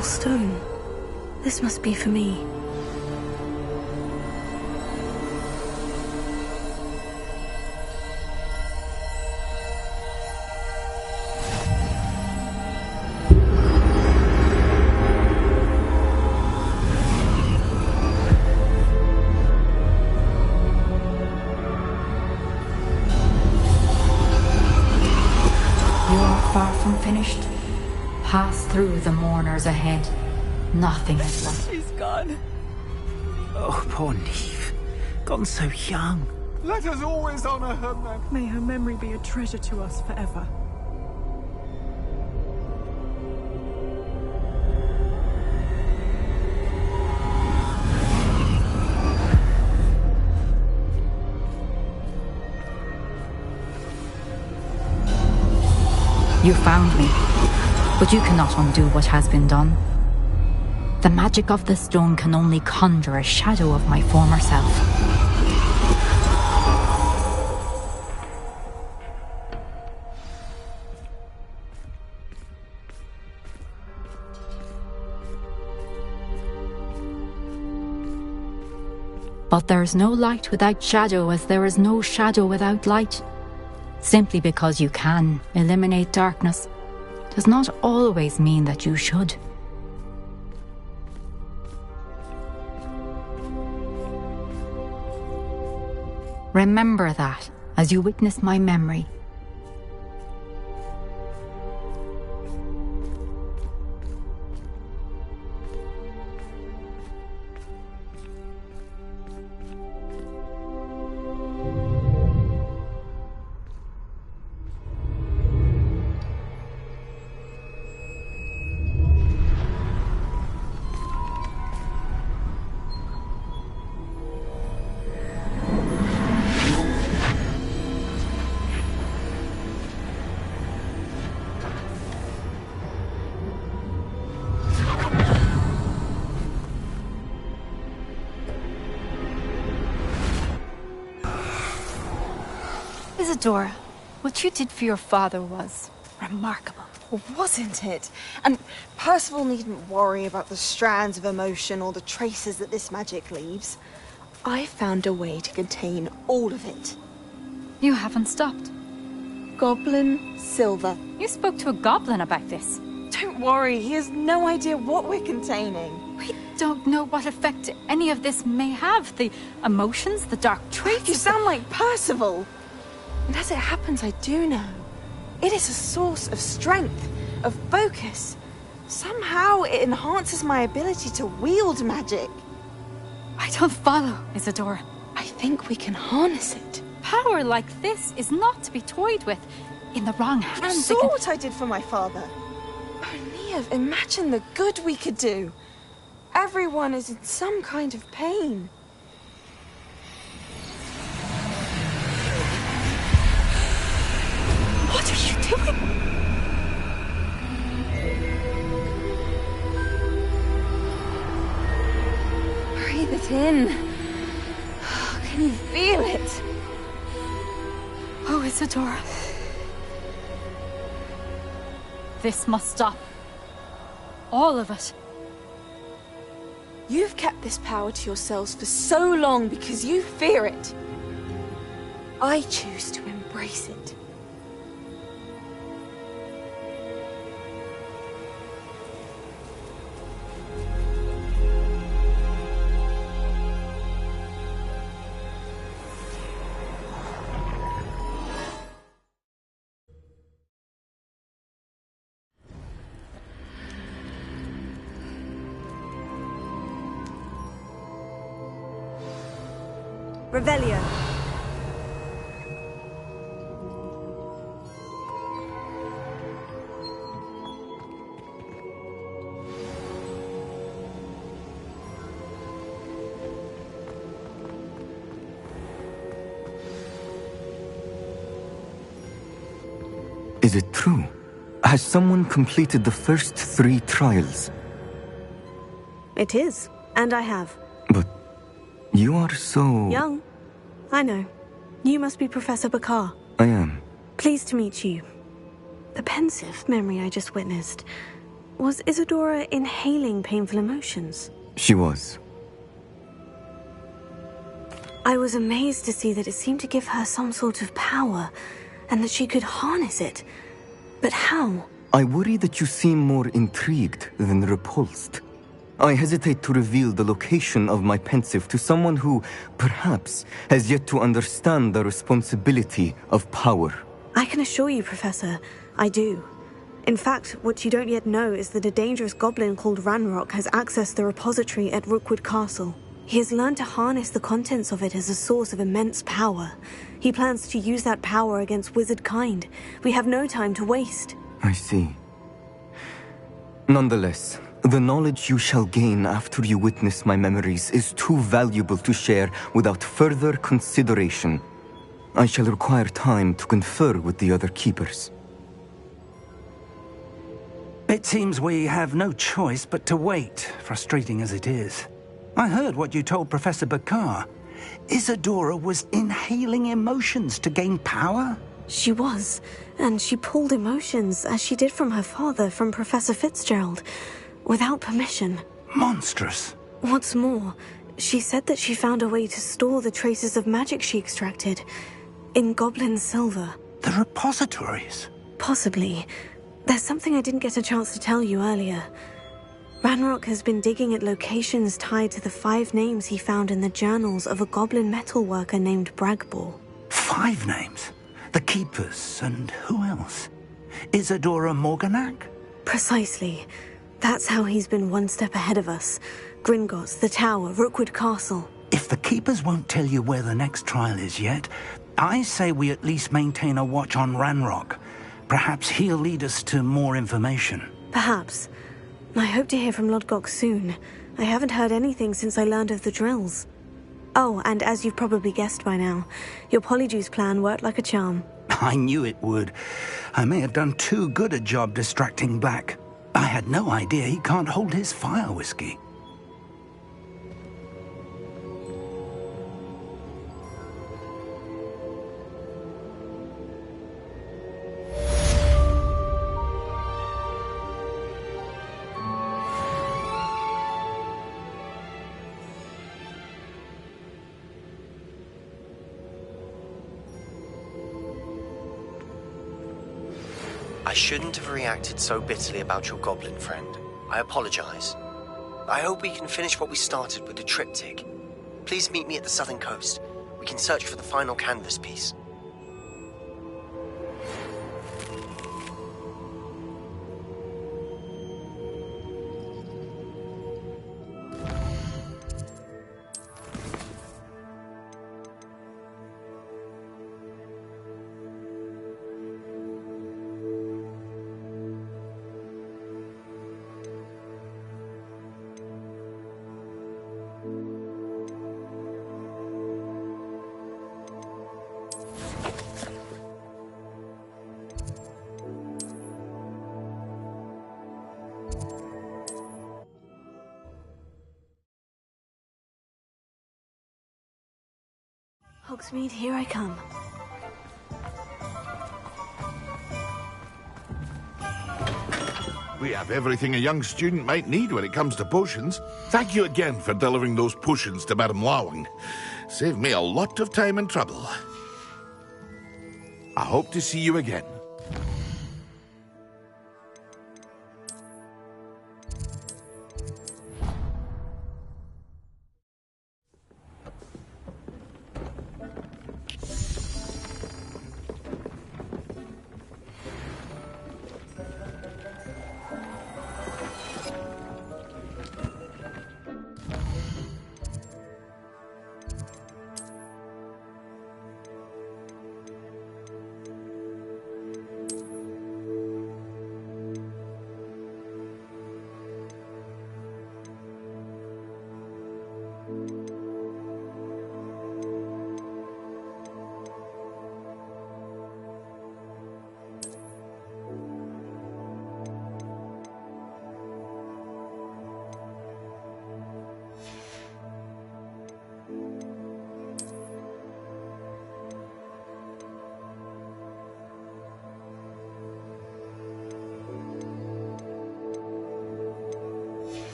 Stone. This must be for me. You are far from finished. Pass through the mourners ahead. Nothing is left. She's gone. Oh, poor Neve. Gone so young. Let us always honor her memory. May her memory be a treasure to us forever. You found me, but you cannot undo what has been done. The magic of the stone can only conjure a shadow of my former self. But there is no light without shadow, as there is no shadow without light. Simply because you can eliminate darkness does not always mean that you should. Remember that as you witness my memory. Isadora, what you did for your father was remarkable. Wasn't it? And Percival needn't worry about the strands of emotion or the traces that this magic leaves. I found a way to contain all of it. You haven't stopped. Goblin Silver. You spoke to a goblin about this. Don't worry, he has no idea what we're containing. We don't know what effect any of this may have. The emotions, the dark traits. You sound like Percival. And as it happens, I do know. It is a source of strength, of focus. Somehow it enhances my ability to wield magic. I don't follow, Isadora. I think we can harness it. Power like this is not to be toyed with. In the wrong hands, You saw what I did for my father. Only imagine the good we could do. Everyone is in some kind of pain. What are you doing? Breathe it in. Can you feel it? Oh, Isadora. This must stop. All of it. You've kept this power to yourselves for so long because you fear it. I choose to embrace it. Revelio. Is it true? Has someone completed the first 3 trials? It is, and I have. But you are so... Young. I know. You must be Professor Bakar. I am. Pleased to meet you. The pensive memory I just witnessed. Was Isadora inhaling painful emotions? She was. I was amazed to see that it seemed to give her some sort of power, and that she could harness it. But how? I worry that you seem more intrigued than repulsed. I hesitate to reveal the location of my pensive to someone who, perhaps, has yet to understand the responsibility of power. I can assure you, Professor, I do. In fact, what you don't yet know is that a dangerous goblin called Ranrock has accessed the repository at Rookwood Castle. He has learned to harness the contents of it as a source of immense power. He plans to use that power against wizard kind. We have no time to waste. I see. Nonetheless, the knowledge you shall gain after you witness my memories is too valuable to share without further consideration. I shall require time to confer with the other keepers. It seems we have no choice but to wait, frustrating as it is. I heard what you told Professor Bakar. Isadora was inhaling emotions to gain power? She was, and she pulled emotions, as she did from her father, from Professor Fitzgerald, without permission. Monstrous. What's more, she said that she found a way to store the traces of magic she extracted in goblin silver. The repositories? Possibly. There's something I didn't get a chance to tell you earlier. Ranrock has been digging at locations tied to the 5 names he found in the journals of a goblin metalworker named Bragbor. 5 names? The Keepers, and who else? Isadora Morganac? Precisely. That's how he's been one step ahead of us. Gringotts, the Tower, Rookwood Castle. If the Keepers won't tell you where the next trial is yet, I say we at least maintain a watch on Ranrock. Perhaps he'll lead us to more information. Perhaps. I hope to hear from Lodgok soon. I haven't heard anything since I learned of the drills. Oh, and as you've probably guessed by now, your Polyjuice plan worked like a charm. I knew it would. I may have done too good a job distracting Black. I had no idea he can't hold his fire whiskey. I shouldn't have reacted so bitterly about your goblin friend. I apologize. I hope we can finish what we started with the triptych. Please meet me at the southern coast. We can search for the final canvas piece. Hogsmeade, here I come. We have everything a young student might need when it comes to potions. Thank you again for delivering those potions to Madame Lawing. Saved me a lot of time and trouble. I hope to see you again.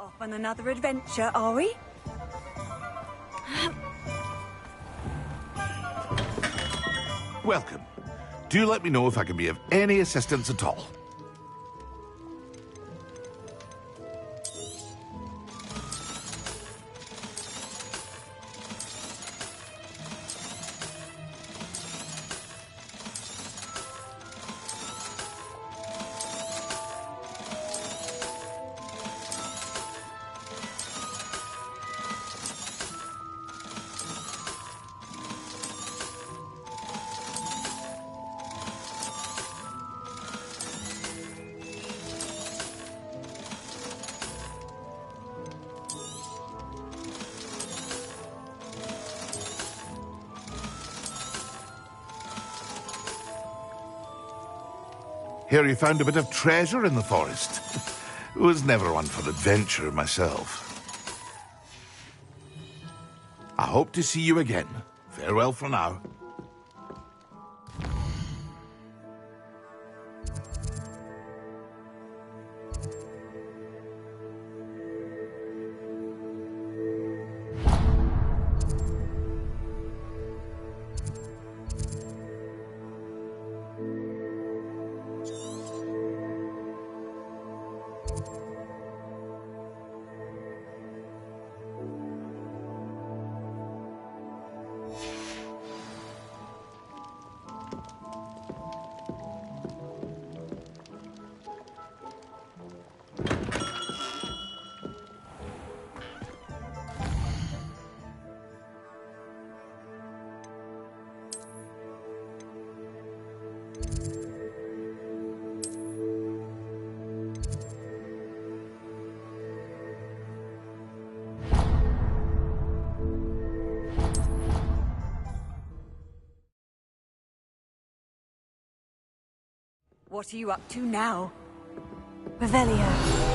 Off on another adventure, are we? Welcome. Do let me know if I can be of any assistance at all. Hear you found a bit of treasure in the forest. Was never one for adventure myself. I hope to see you again. Farewell for now. What are you up to now? Revelio.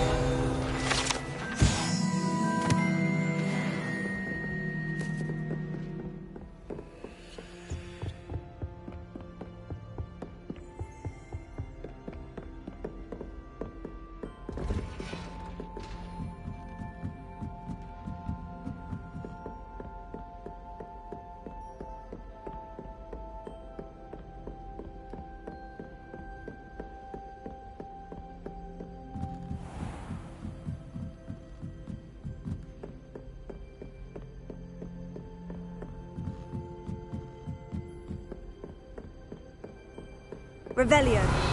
Revelio.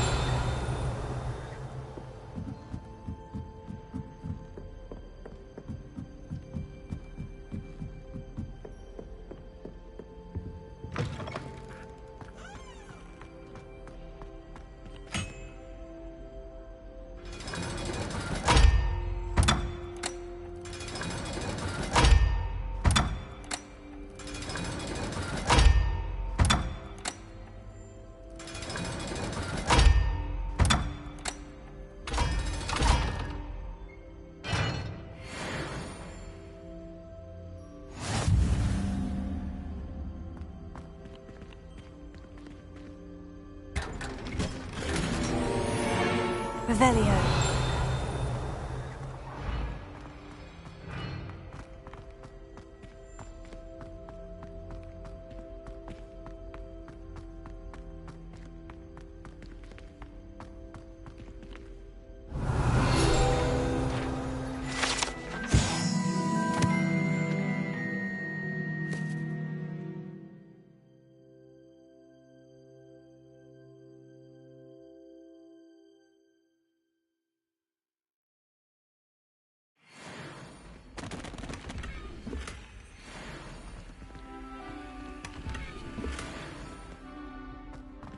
Revelio.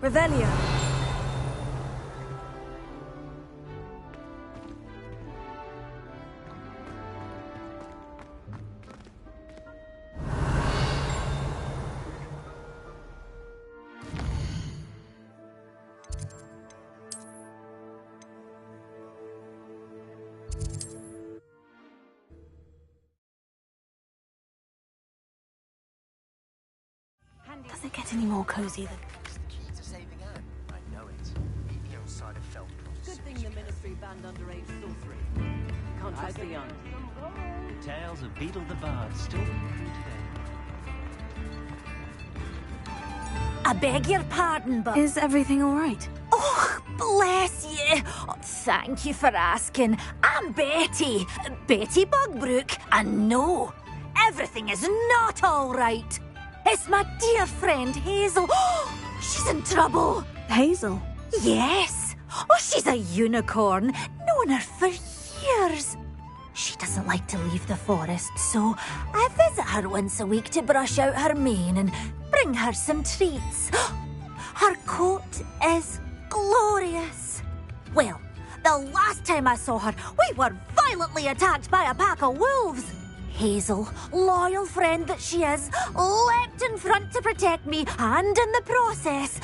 Revelio. Does it get any more cozy than... Good thing the Ministry banned underage sorcery. Can't trust the young. The tales of Beetle the Bard still ring true today. I beg your pardon, but... Is everything all right? Oh, bless you. Oh, thank you for asking. I'm Betty. Betty Bugbrook. And no, everything is not all right. It's my dear friend Hazel. Oh, she's in trouble. Hazel? Yes. Oh, she's a unicorn. Known her for years. She doesn't like to leave the forest, so I visit her once a week to brush out her mane and bring her some treats. Her coat is glorious. Well, the last time I saw her, we were violently attacked by a pack of wolves. Hazel, loyal friend that she is, leapt in front to protect me, and in the process,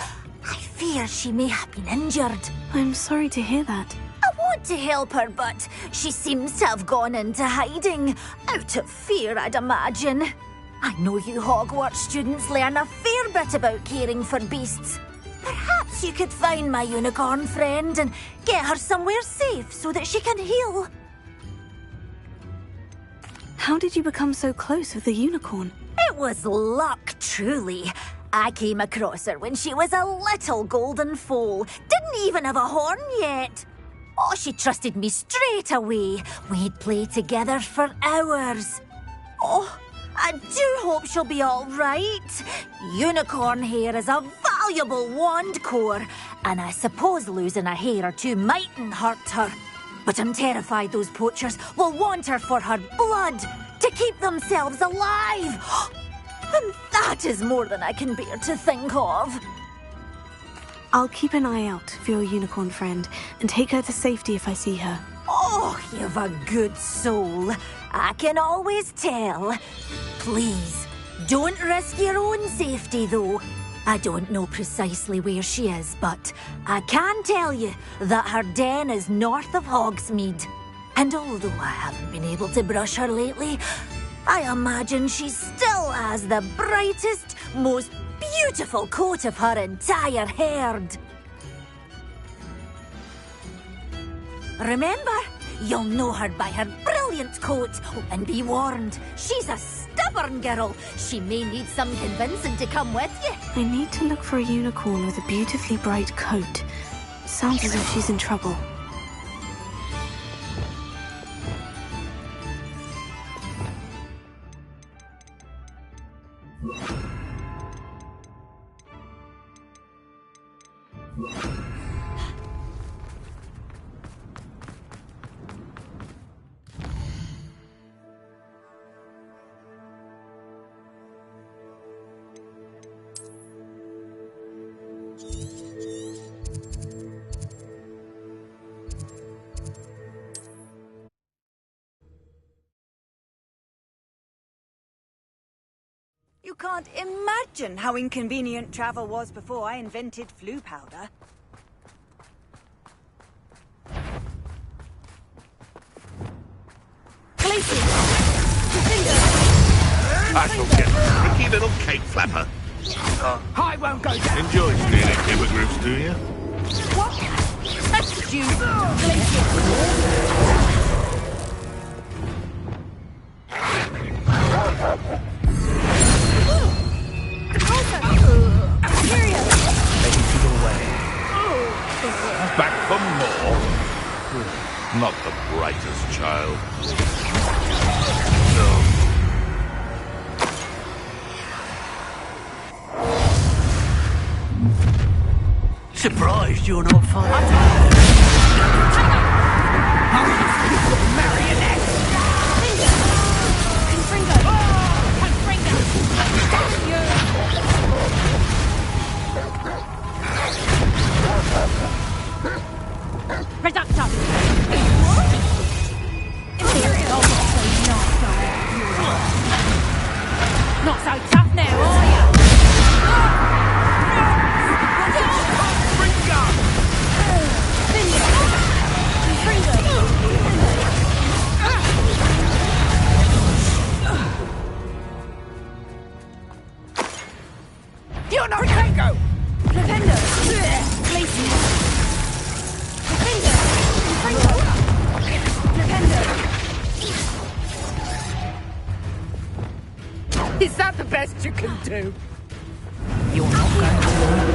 I fear she may have been injured. I'm sorry to hear that. I want to help her, but she seems to have gone into hiding. Out of fear, I'd imagine. I know you Hogwarts students learn a fair bit about caring for beasts. Perhaps you could find my unicorn friend and get her somewhere safe so that she can heal. How did you become so close with the unicorn? It was luck, truly. I came across her when she was a little golden foal. Didn't even have a horn yet. Oh, she trusted me straight away. We'd play together for hours. Oh, I do hope she'll be all right. Unicorn hair is a valuable wand core, and I suppose losing a hair or two mightn't hurt her. But I'm terrified those poachers will want her for her blood, to keep themselves alive. And that is more than I can bear to think of. I'll keep an eye out for your unicorn friend and take her to safety if I see her. Oh, you've a good soul. I can always tell. Please, don't risk your own safety, though. I don't know precisely where she is, but I can tell you that her den is north of Hogsmeade. And although I haven't been able to brush her lately, I imagine she still has the brightest, most beautiful coat of her entire herd. Remember, you'll know her by her brilliant coat. Oh, and be warned, she's a stubborn girl. She may need some convincing to come with you. I need to look for a unicorn with a beautifully bright coat. Sounds as if she's in trouble. You can't imagine how inconvenient travel was before I invented flu powder. I shall get a tricky little cake flapper. I won't go down. Enjoy stealing hippogriffs, do you? What? That's you. Back for more? Not the brightest child. No. Surprised you're not fighting. Marionette! Reductor! Not so tough now, are you? You're not Tango! Defender! Glacier! Defender! Defender! Is that the best you can do? You're not going to learn.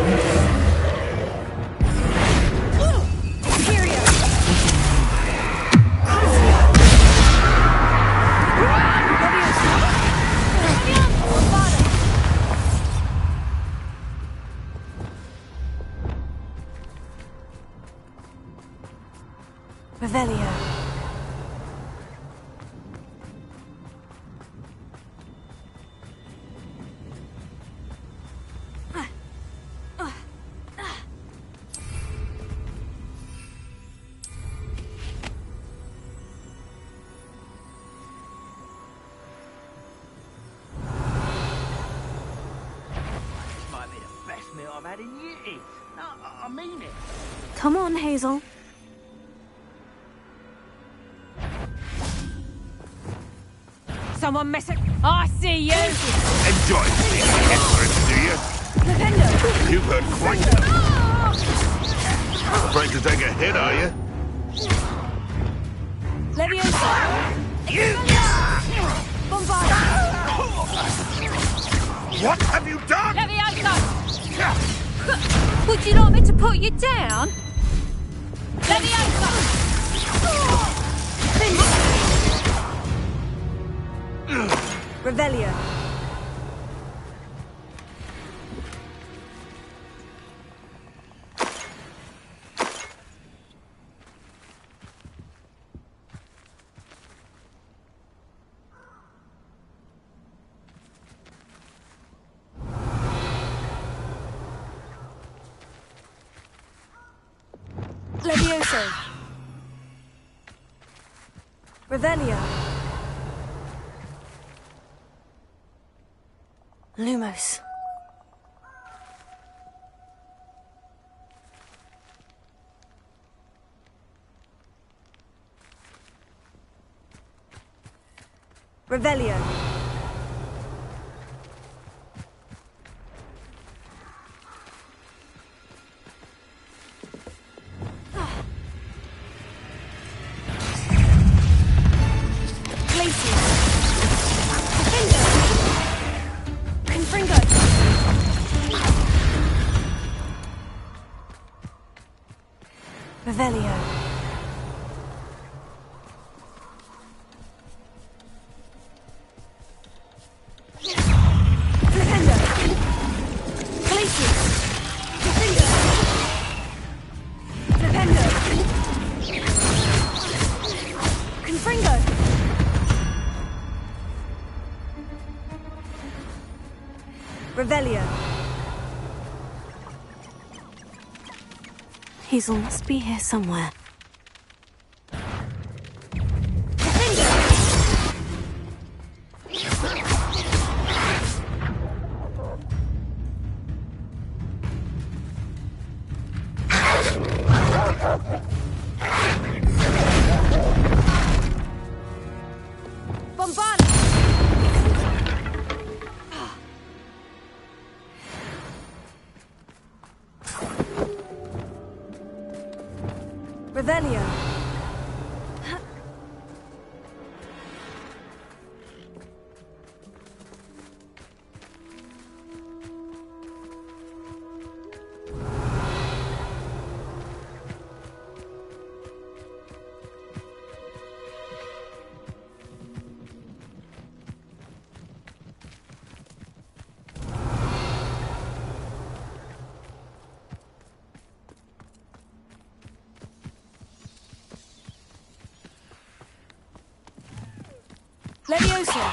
Revelio. Might be the best meal I've had in years. I mean it. Come on, Hazel. Someone messing. I see you! Enjoy stealing hippogriffs, do you? You've heard quite enough. Afraid to take a hit, are you? Leviosa! Bombard! What have you done? Leviosa! Would you like me to put you down? Leviosa! Revelio. Levioso. Revelio. Lumos. Revelio. Revelio. Defender. Glacius. Defender. Defender. Confringo. Revelio. Hazel must be here somewhere. Bombard! Revelio. Leviosa.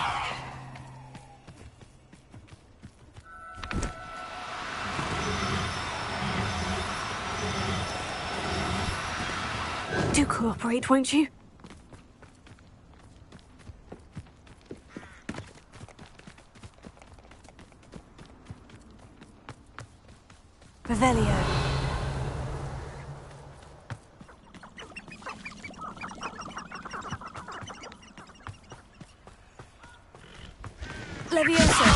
Do cooperate, won't you? Revelio. Leviosa.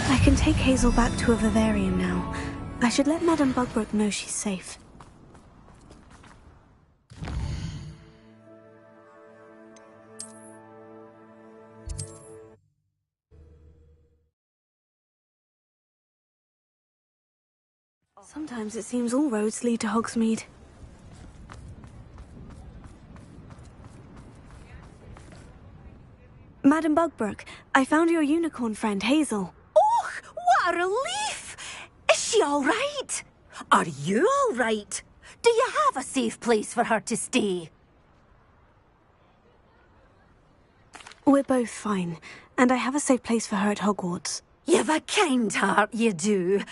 I can take Hazel back to a vivarium now. I should let Madame Bugbrook know she's safe. Sometimes it seems all roads lead to Hogsmeade. Madame Bugbrook, I found your unicorn friend, Hazel. Oh, what a relief! Is she all right? Are you all right? Do you have a safe place for her to stay? We're both fine, and I have a safe place for her at Hogwarts. You've a kind heart, you do.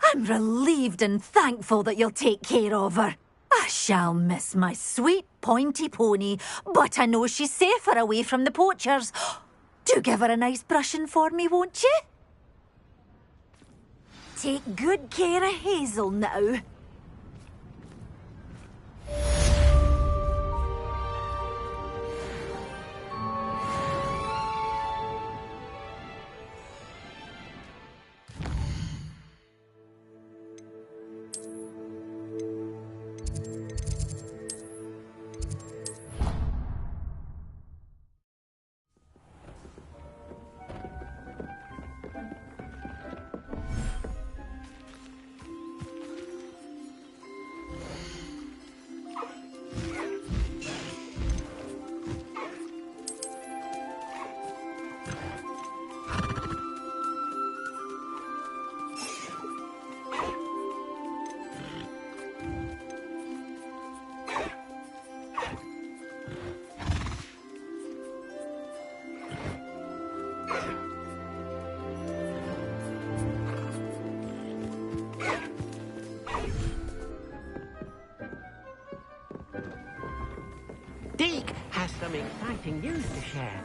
I'm relieved and thankful that you'll take care of her. I shall miss my sweet pointy pony, but I know she's safer away from the poachers. Do give her a nice brushing for me, won't you? Take good care of Hazel now. Deke has some exciting news to share.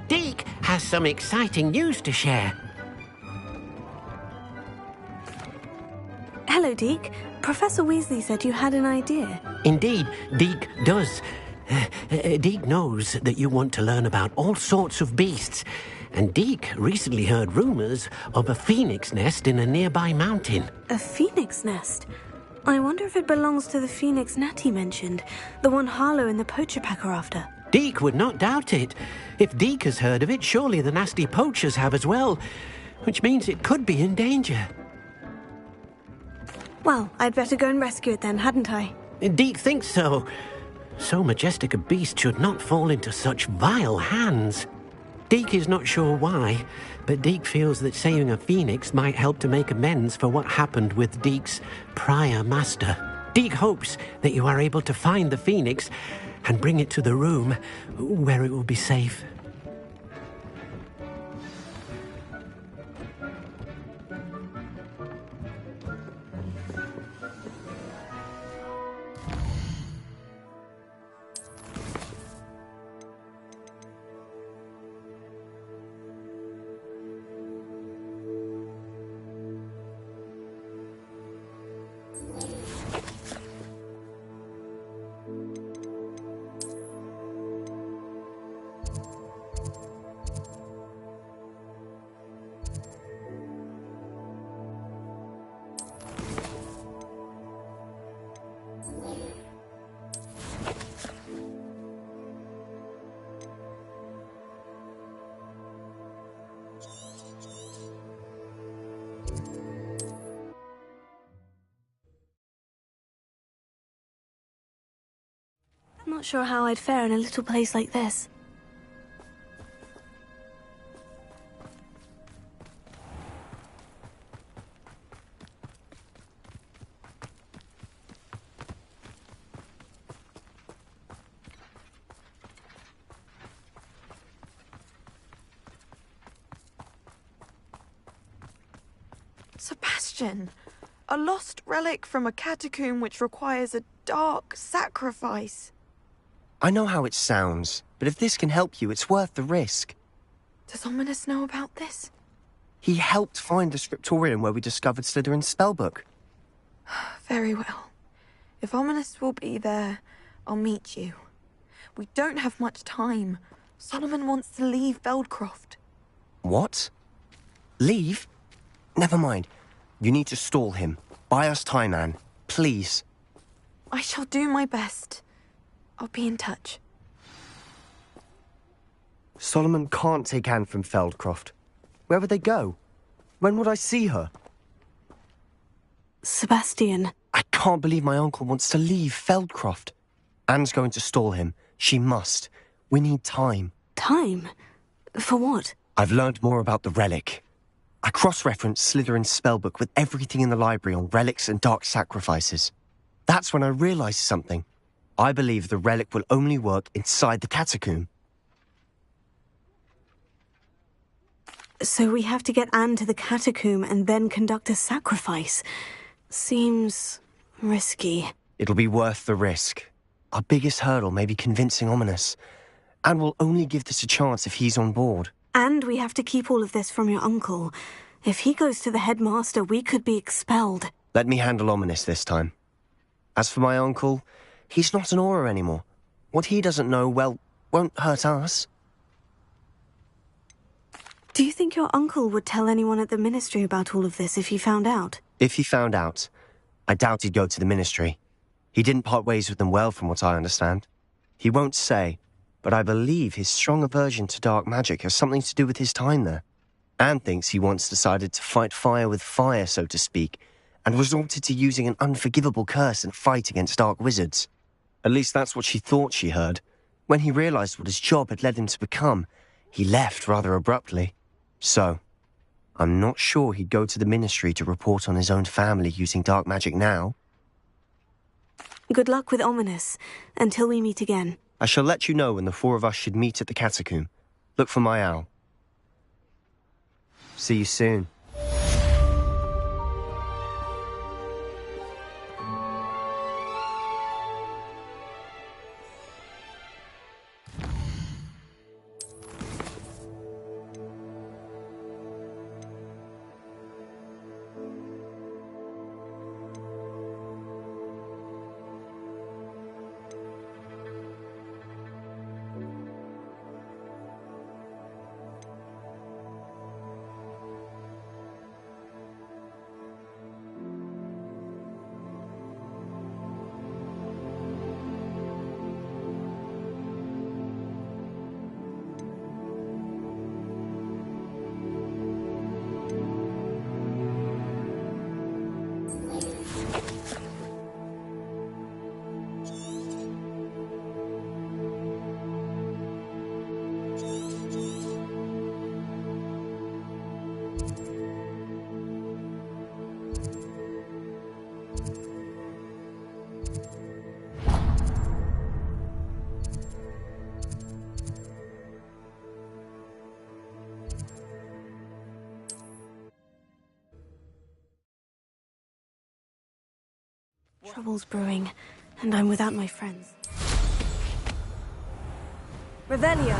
Deke has some exciting news to share. Hello, Deke. Professor Weasley said you had an idea. Indeed, Deke does. Deke knows that you want to learn about all sorts of beasts, and Deke recently heard rumors of a phoenix nest in a nearby mountain. A phoenix nest? I wonder if it belongs to the phoenix Natty mentioned, the one Harlow and the poacher pack are after. Deke would not doubt it. If Deke has heard of it, surely the nasty poachers have as well, which means it could be in danger. Well, I'd better go and rescue it then, hadn't I? Deke thinks so. So majestic a beast should not fall into such vile hands. Deke is not sure why, but Deke feels that saving a phoenix might help to make amends for what happened with Deke's prior master. Deke hopes that you are able to find the phoenix and bring it to the room where it will be safe. I'm not sure how I'd fare in a little place like this. Sebastian, a lost relic from a catacomb which requires a dark sacrifice. I know how it sounds, but if this can help you, it's worth the risk. Does Ominous know about this? He helped find the scriptorium where we discovered Slytherin's spellbook. Very well. If Ominous will be there, I'll meet you. We don't have much time. Solomon wants to leave Feldcroft. What? Leave? Never mind. You need to stall him. Buy us time, Anne. Please. I shall do my best. I'll be in touch. Solomon can't take Anne from Feldcroft. Where would they go? When would I see her? Sebastian. I can't believe my uncle wants to leave Feldcroft. Anne's going to stall him. She must. We need time. Time? For what? I've learned more about the relic. I cross-referenced Slytherin's spellbook with everything in the library on relics and dark sacrifices. That's when I realized something. I believe the relic will only work inside the catacomb. So we have to get Anne to the catacomb and then conduct a sacrifice. Seems risky. It'll be worth the risk. Our biggest hurdle may be convincing Ominous. And we'll only give this a chance if he's on board. And we have to keep all of this from your uncle. If he goes to the headmaster, we could be expelled. Let me handle Ominous this time. As for my uncle, he's not an Auror anymore. What he doesn't know, well, won't hurt us. Do you think your uncle would tell anyone at the Ministry about all of this if he found out? If he found out, I doubt he'd go to the Ministry. He didn't part ways with them well, from what I understand. He won't say, but I believe his strong aversion to dark magic has something to do with his time there. Anne thinks he once decided to fight fire with fire, so to speak, and resorted to using an unforgivable curse in a fight against dark wizards. At least that's what she thought she heard. When he realized what his job had led him to become, he left rather abruptly. So, I'm not sure he'd go to the Ministry to report on his own family using dark magic now. Good luck with Ominous, until we meet again. I shall let you know when the four of us should meet at the catacomb. Look for my owl. See you soon. Trouble's brewing, and I'm without my friends. Revelio.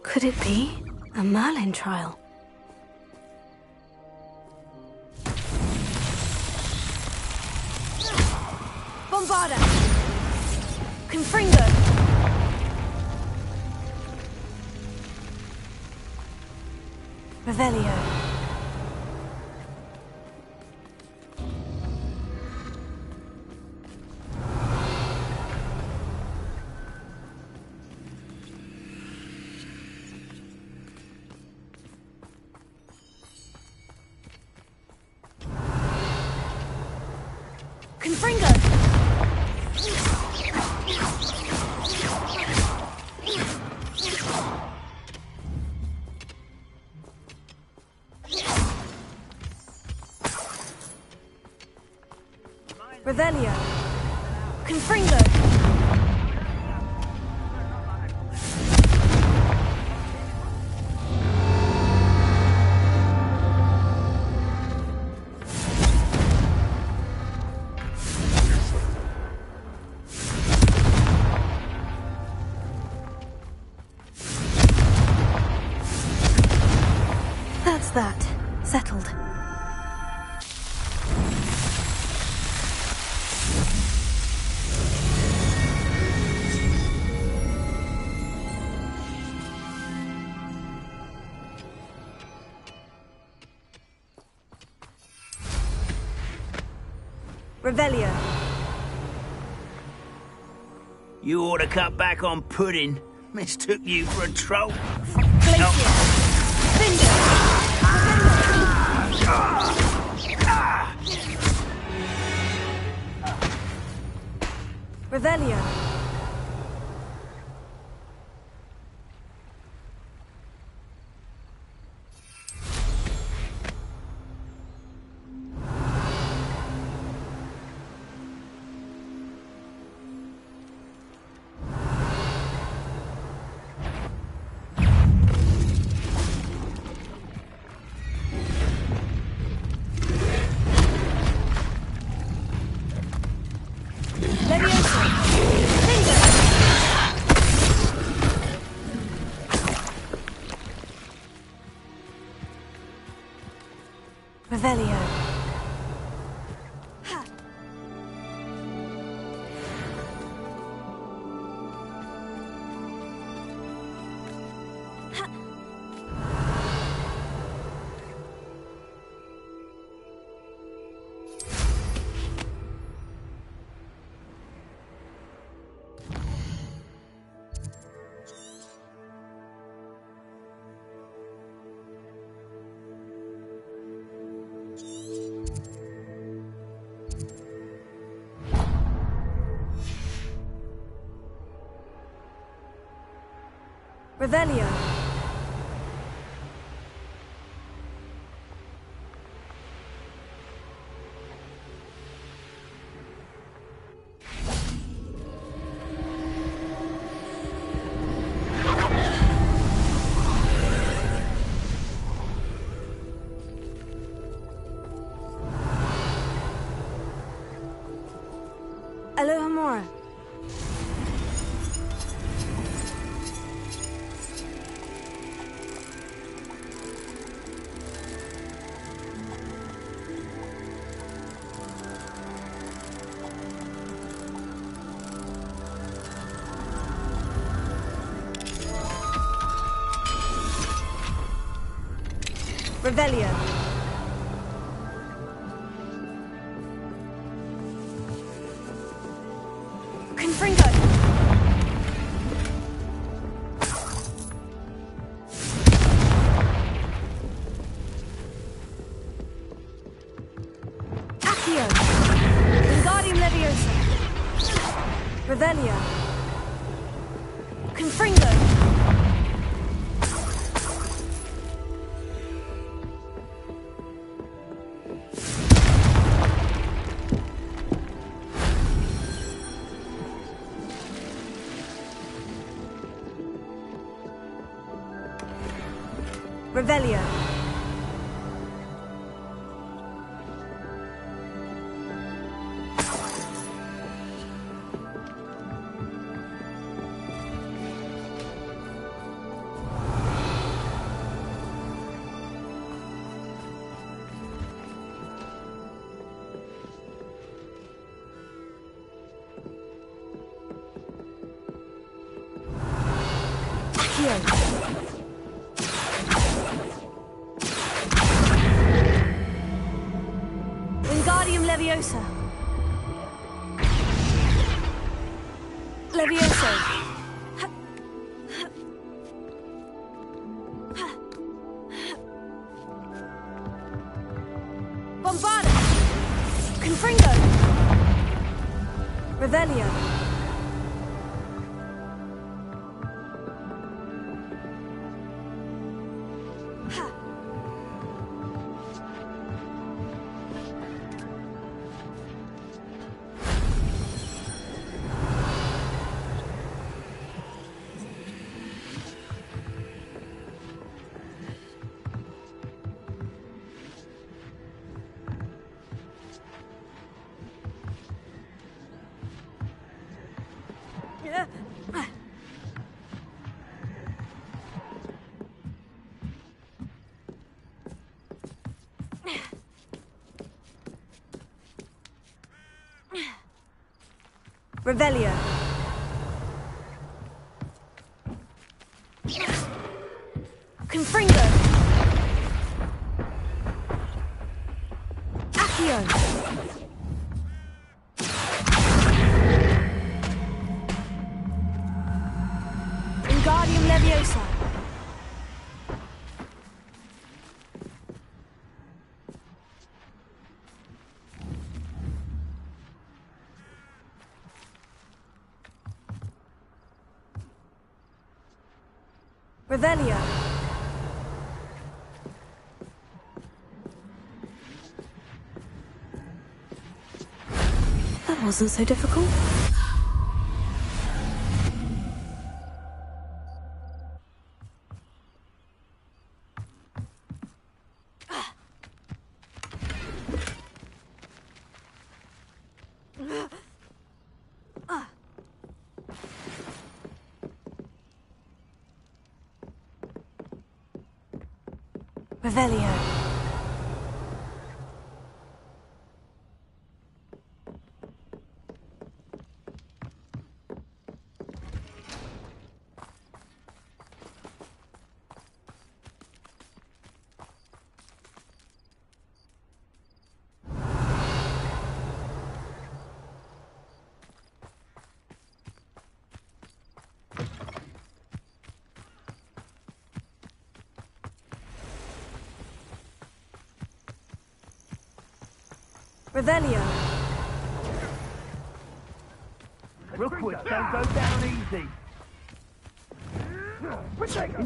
Could it be a Merlin trial? Bombarda. Confringo. Revelio. Confringo. Revelio. Confringo. That's that. Settled. Revelio. You ought to cut back on pudding. Mistook you for a troll. Glacier. Revelio. Revelio. Revelio. Aloha Mora. Revelio. Confringo. Accio. Wingardium Leviosa. Revelio. Confringo. Revelio. Accio. Wingardium Leviosa. Levioso. Bombarda. Confringo. Revelio. Revelio. Confringo. Accio. Wingardium Leviosa. Revelio. That wasn't so difficult. Revelio. Revelio. Rookwood, don't go down easy. Incendio!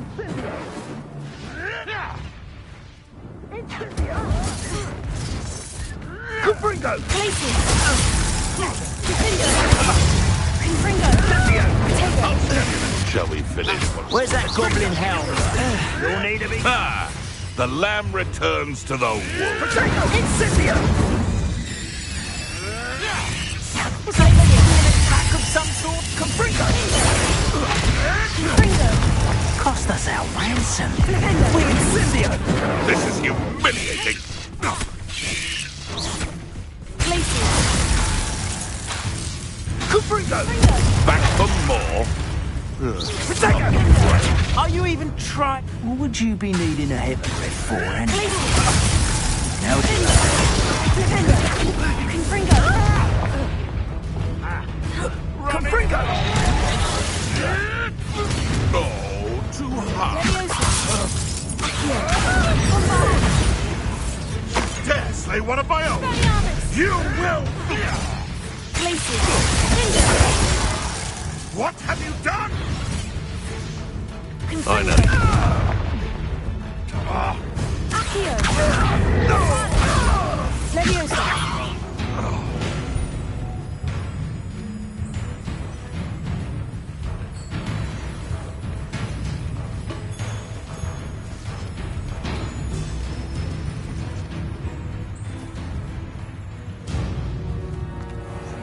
Incendio! Confringo! Glacius! Confringo! Shall we finish? Where's that goblin helm? You'll need to be... Ah! The lamb returns to the wood. Potato! Incendio! It's like an attack of some sort. Confringo! Confringo! Cost us our ransom. Confringo! Incendio! This is humiliating. Glacius! Confringo! Back for more. Potato! Are you even trying? What would you be needing a hippogriff for, anyway? Now do Confringo! Confringo! Oh, too hard. Dare slay one of my own. You will. Glacius! What have you done? Confringo! I know. Accio! Leviosa!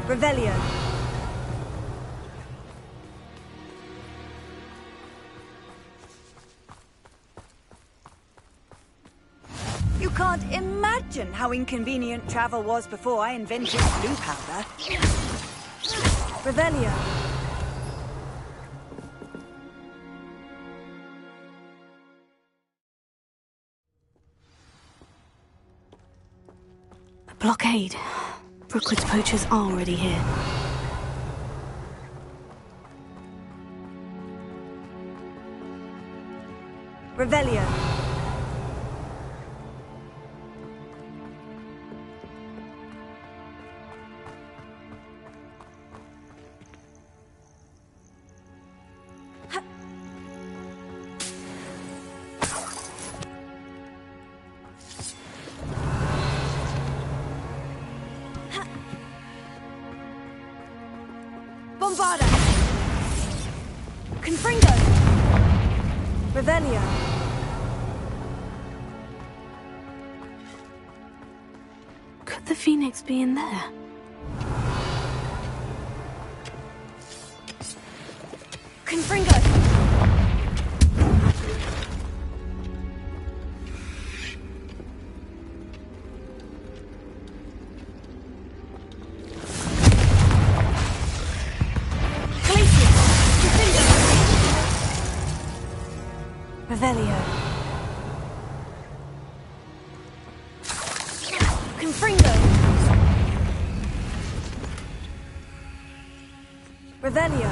Revelio. You can't imagine how inconvenient travel was before I invented blue powder. Revelio. A blockade. Rookwood's poachers are already here. Revelio. Bombarda! Confringo! Revelio! Could the Phoenix be in there? Confringo! Revelio. Confringo. Revelio.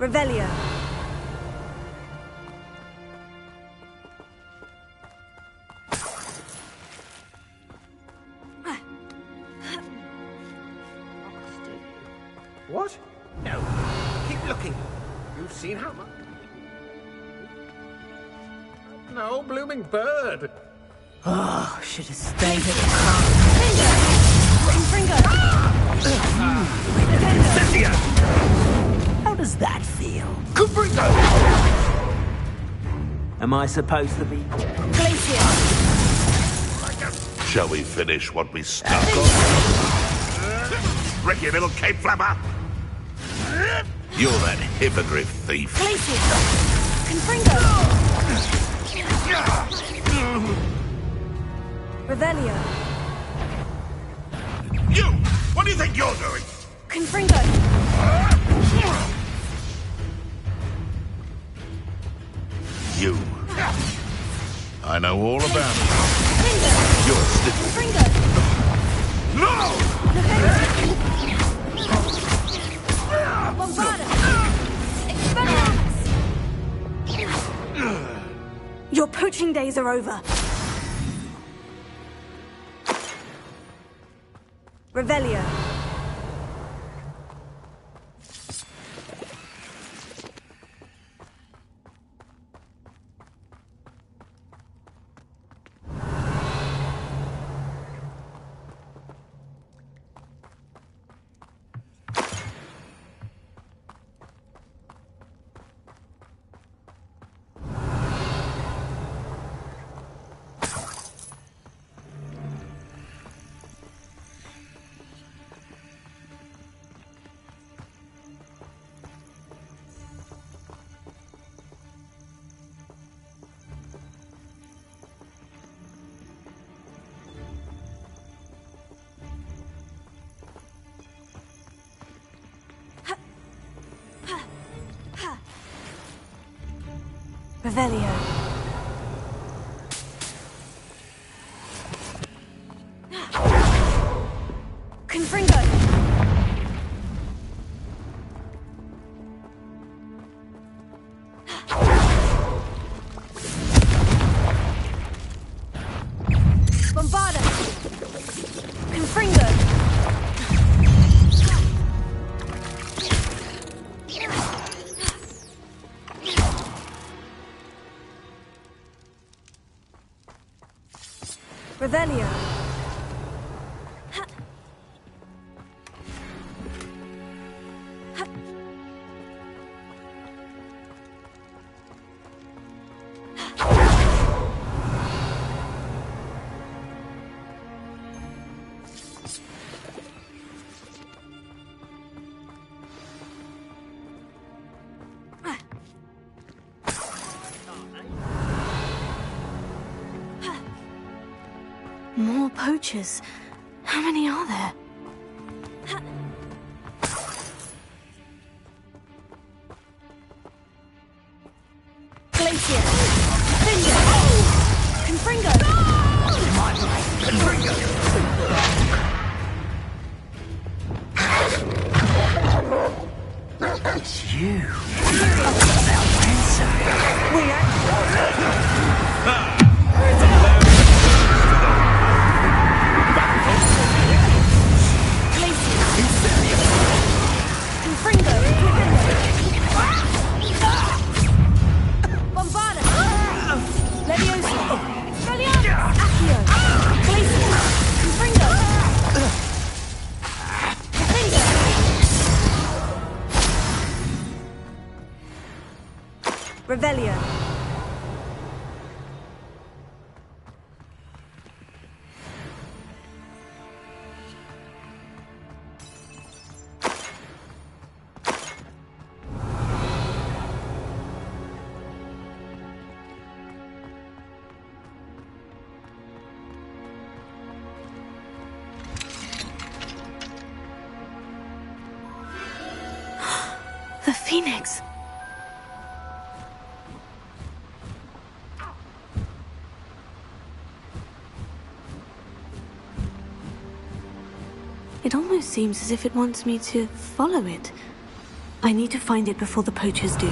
Revelio. What? No. Keep looking. You've seen how much... No, blooming bird. Oh, should have stayed at the How does that feel? Am I supposed to be... Shall we finish what we started? Ricky, little cape flapper! You're that hippogriff thief. Revelio. You! What do you think you're doing? Confringo. You. I know all about it. You're still... No! Your poaching days are over. Revelio. Revelio. Confringo. Bombarda. Confringo. Revelio. More poachers. How many are there? Glacier. Confringo. Confringo. Confringo. It's you. Revelio. The Phoenix. It almost seems as if it wants me to follow it. I need to find it before the poachers do.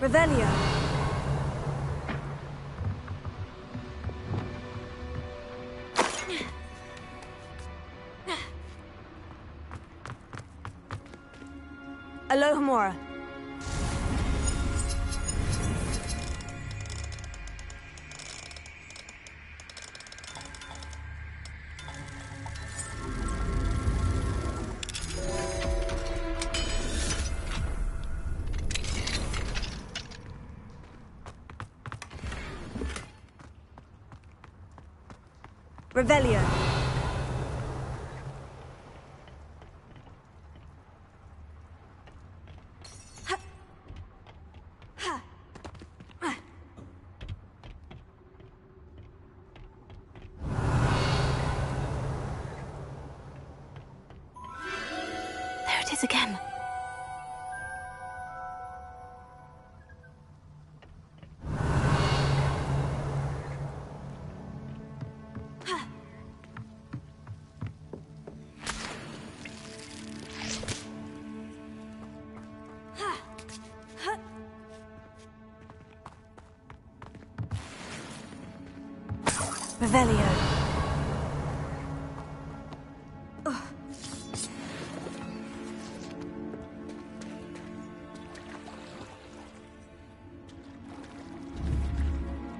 Revelio. Alohomora. Revelio. There it is again. Revelio.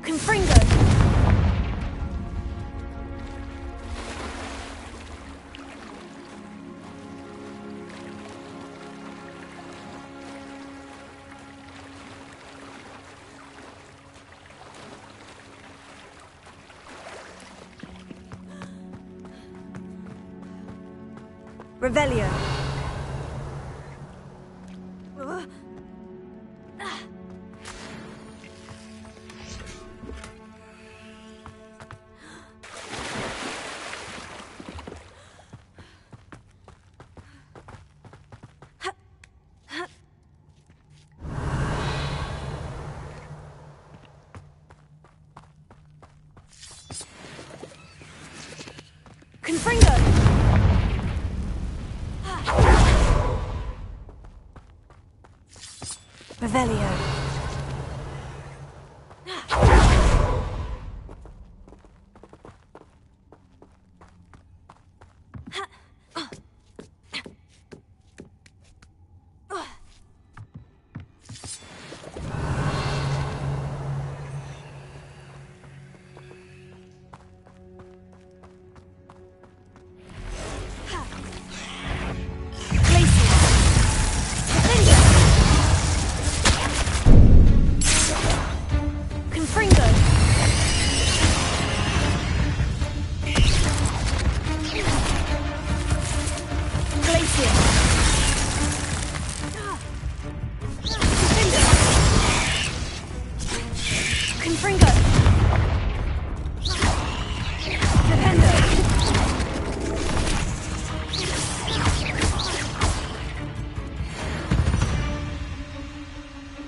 Confringo. Revelio. Confringo. Revelio.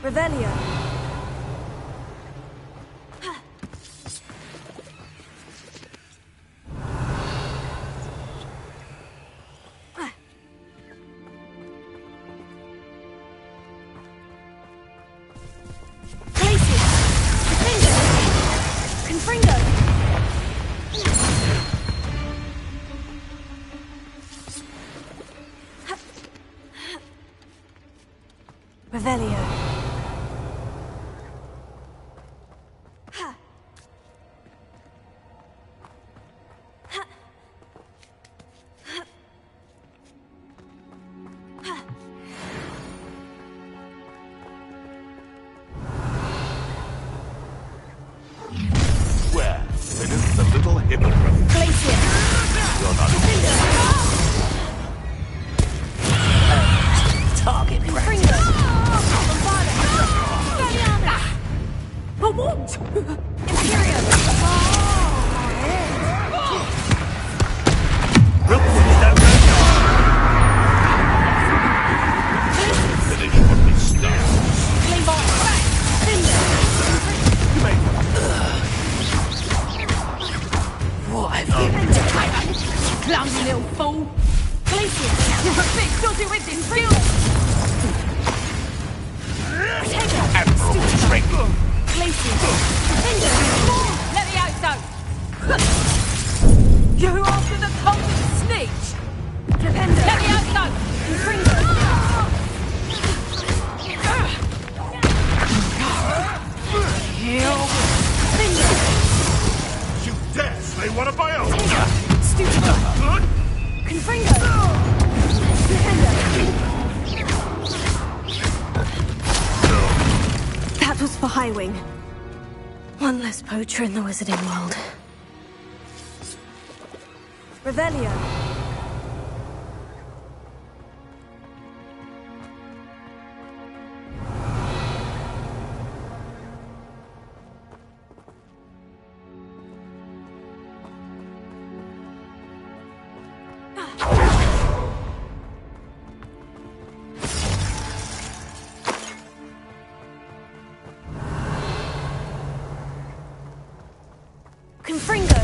Revelio. Confringo. Revelio. with this skill! Admiral Trick! Glaciers! Let me out, so! You after the coldest snitch! Let me out, so! You dare slay one of my own! Stupid! Good! Confringo! That was for Highwing. One less poacher in the wizarding world. Revelio. Confringo!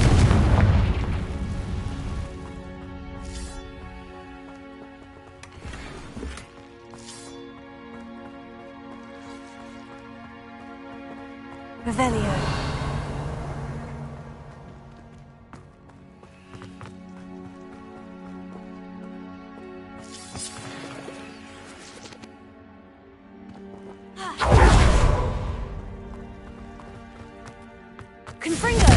Revelio. Confringo!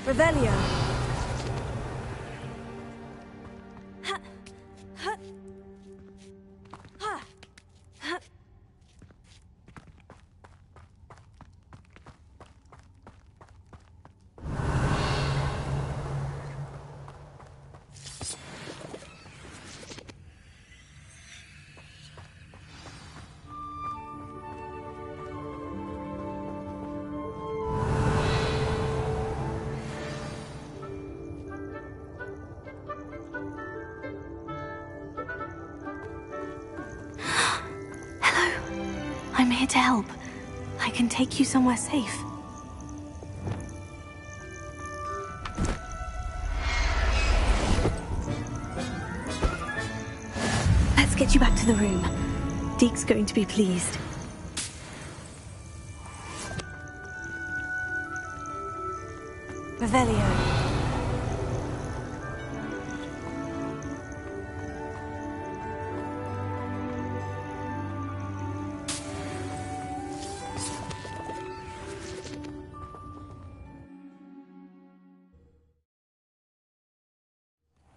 Revelio. I'm here to help. I can take you somewhere safe. Let's get you back to the room. Deke's going to be pleased. Revelio.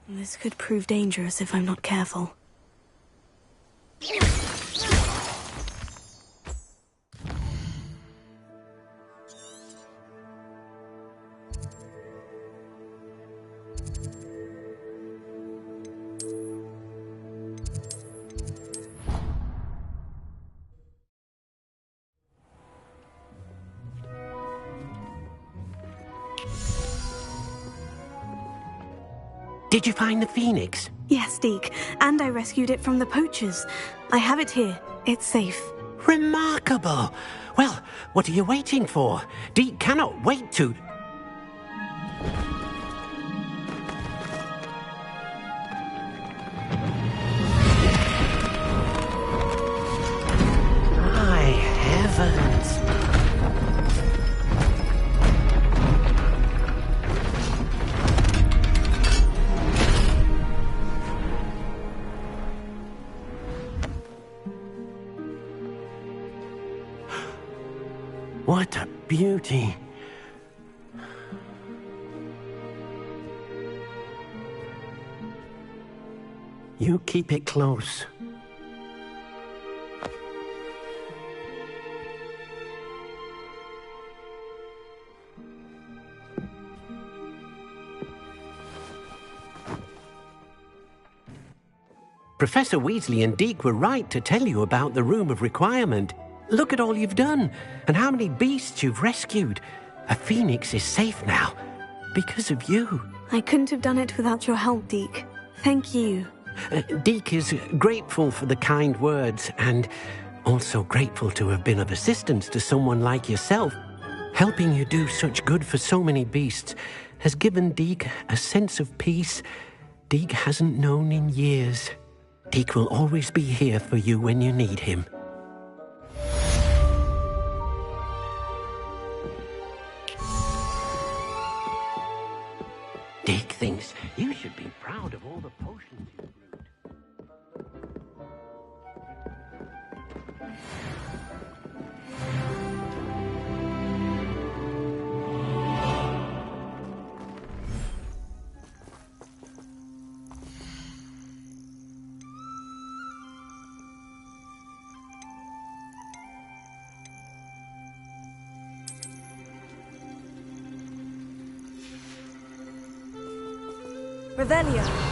This could prove dangerous if I'm not careful. Did you find the phoenix? Yes, Deke. And I rescued it from the poachers. I have it here. It's safe. Remarkable! Well, what are you waiting for? Deke cannot wait to... My heavens! What a beauty. You keep it close. Professor Weasley and Deke were right to tell you about the Room of Requirement. Look at all you've done, and how many beasts you've rescued. A phoenix is safe now, because of you. I couldn't have done it without your help, Deke. Thank you. Deke is grateful for the kind words, and also grateful to have been of assistance to someone like yourself. Helping you do such good for so many beasts has given Deke a sense of peace Deke hasn't known in years. Deke will always be here for you when you need him. Deke thinks you should be proud of all the potions you brewed. Revelio.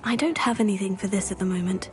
I don't have anything for this at the moment.